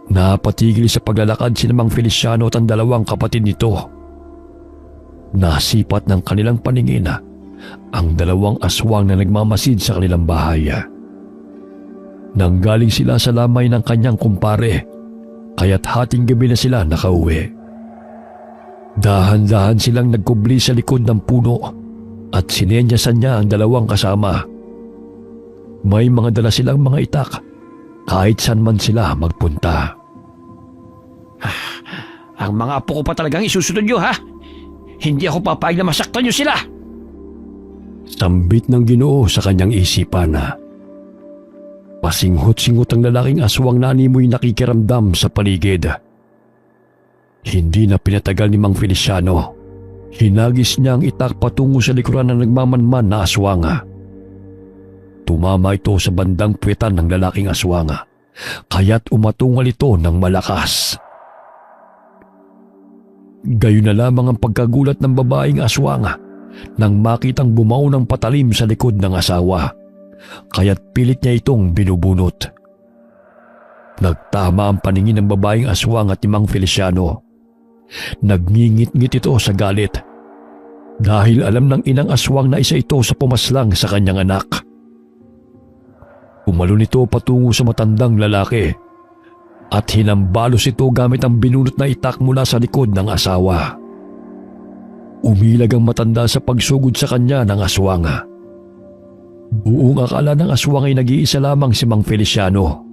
Napatigil sa paglalakad si Mang Feliciano at ang dalawang kapatid nito. Nasipat ng kanilang paningin ang dalawang aswang na nagmamasid sa kanilang bahay. Nanggaling sila sa lamay ng kanyang kumpare, kaya't hating gabi na sila nakauwi. Dahan-dahan silang nagkubli sa likod ng puno at sinenyasan niya ang dalawang kasama. May mga dala silang mga itak kahit saan man sila magpunta. Ang mga apo ko pa talagang isusunod nyo, ha? Hindi ako papayag na masaktan nyo sila. Sambit ng Ginoo sa kanyang isipan na pasinghot-singhot ang lalaking aswang na animoy nakikiramdam sa paligid. Hindi na pinatagal ni Mang Feliciano. Hinagis niya ang itak patungo sa likuran ng nagmamanman na aswang. Tumama ito sa bandang puwetan ng lalaking aswang, kaya't umatungal ito ng malakas. Gayon na lamang ang pagkagulat ng babaeng aswang nang makitang bumaon ng patalim sa likod ng asawa, kaya't pilit niya itong binubunot. Nagtama ang paningin ng babaeng aswang at ni Mang Feliciano. Nagngingit-ngit ito sa galit dahil alam ng inang aswang na isa ito sa pumaslang sa kanyang anak. Umalon ito patungo sa matandang lalaki at hinambalos ito gamit ang binunot na itak mula sa likod ng asawa. Umilag ang matanda sa pagsugod sa kanya ng aswang. Buong akala ng aswang ay nag-iisa lamang si Mang Feliciano.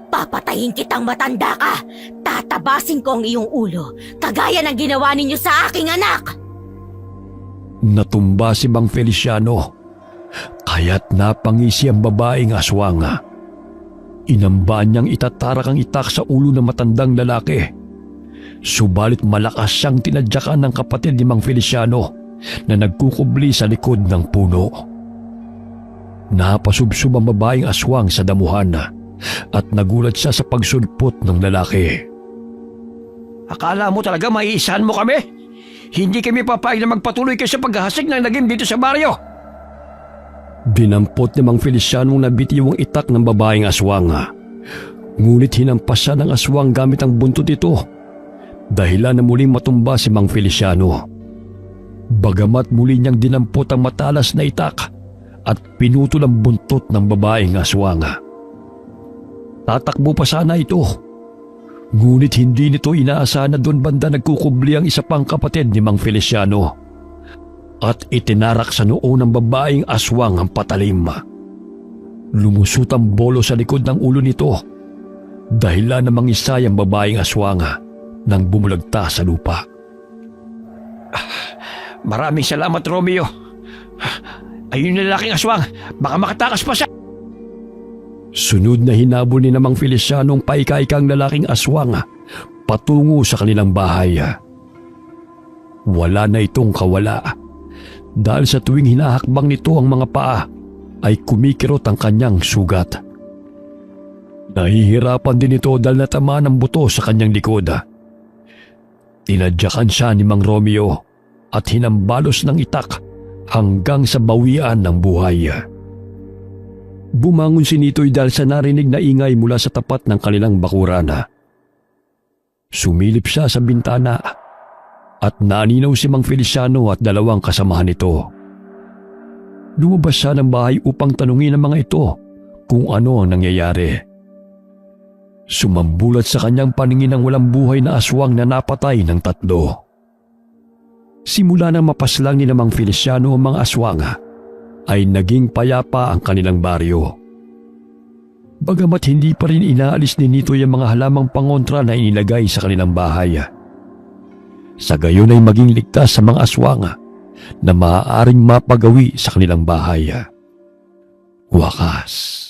Papatayin kitang matanda ka! Tatabasin ko ang iyong ulo, kagaya ng ginawa ninyo sa aking anak! Natumba si Mang Feliciano, kaya't napangisi ang babaeng aswang. Inambaan niyang itatarak ang itak sa ulo ng matandang lalaki. Subalit malakas siyang tinadyakan ng kapatid ni Mang Feliciano na nagkukubli sa likod ng puno. Napasubsob ang babaeng aswang sa damuhan at nagulat siya sa pagsulpot ng lalaki. Akala mo talaga maiisahan mo kami? Hindi kami papayag na magpatuloy kayo sa paghahasik ng lagim dito sa baryo. Dinampot ni Mang Feliciano na bitiw ang itak ng babaeng aswang. Ngunit hinampas siya ng aswang gamit ang buntot ito, dahilan na muling matumba si Mang Feliciano. Bagamat muli niyang dinampot ang matalas na itak at pinutol ang buntot ng babaeng aswang. Tatakbo pa sana ito, ngunit hindi nito inaasahan na doon banda nagkukubli ang isa pang kapatid ni Mang Feliciano at itinarak sa noo ng babaeng aswang ang patalim. Lumusot ang bolo sa likod ng ulo nito, dahilan na mangisay ang babaeng aswang nang bumulagta sa lupa. Maraming salamat, Romeo. Ayun yung lalaking aswang, baka makatakas pa siya. Sunod na hinabol ni Mang Feliciano ang paika-ikang lalaking aswang patungo sa kanilang bahay. Wala na itong kawala dahil sa tuwing hinahakbang nito ang mga paa ay kumikirot ang kanyang sugat. Nahihirapan din ito dahil natamaan ng buto sa kanyang likod. Tinadyakan siya ni Mang Romeo at hinambalos ng itak hanggang sa bawian ng buhay. Bumangon si Nitoy dahil sa narinig na ingay mula sa tapat ng kanilang bakuran. Sumilip siya sa bintana at naninaw si Mang Feliciano at dalawang kasamahan nito. Lumabas siya ng bahay upang tanungin ang mga ito kung ano ang nangyayari. Sumambulat sa kanyang paningin ang walang buhay na aswang na napatay ng 3. Simula nang mapaslang ni Mang Feliciano ang mga aswang, ay naging payapa ang kanilang baryo. Bagamat hindi pa rin inaalis ni Nitoy ang mga halamang pangontra na inilagay sa kanilang bahay. Sa gayon ay maging ligtas sa mga aswang na maaaring mapagawi sa kanilang bahay. Wakas.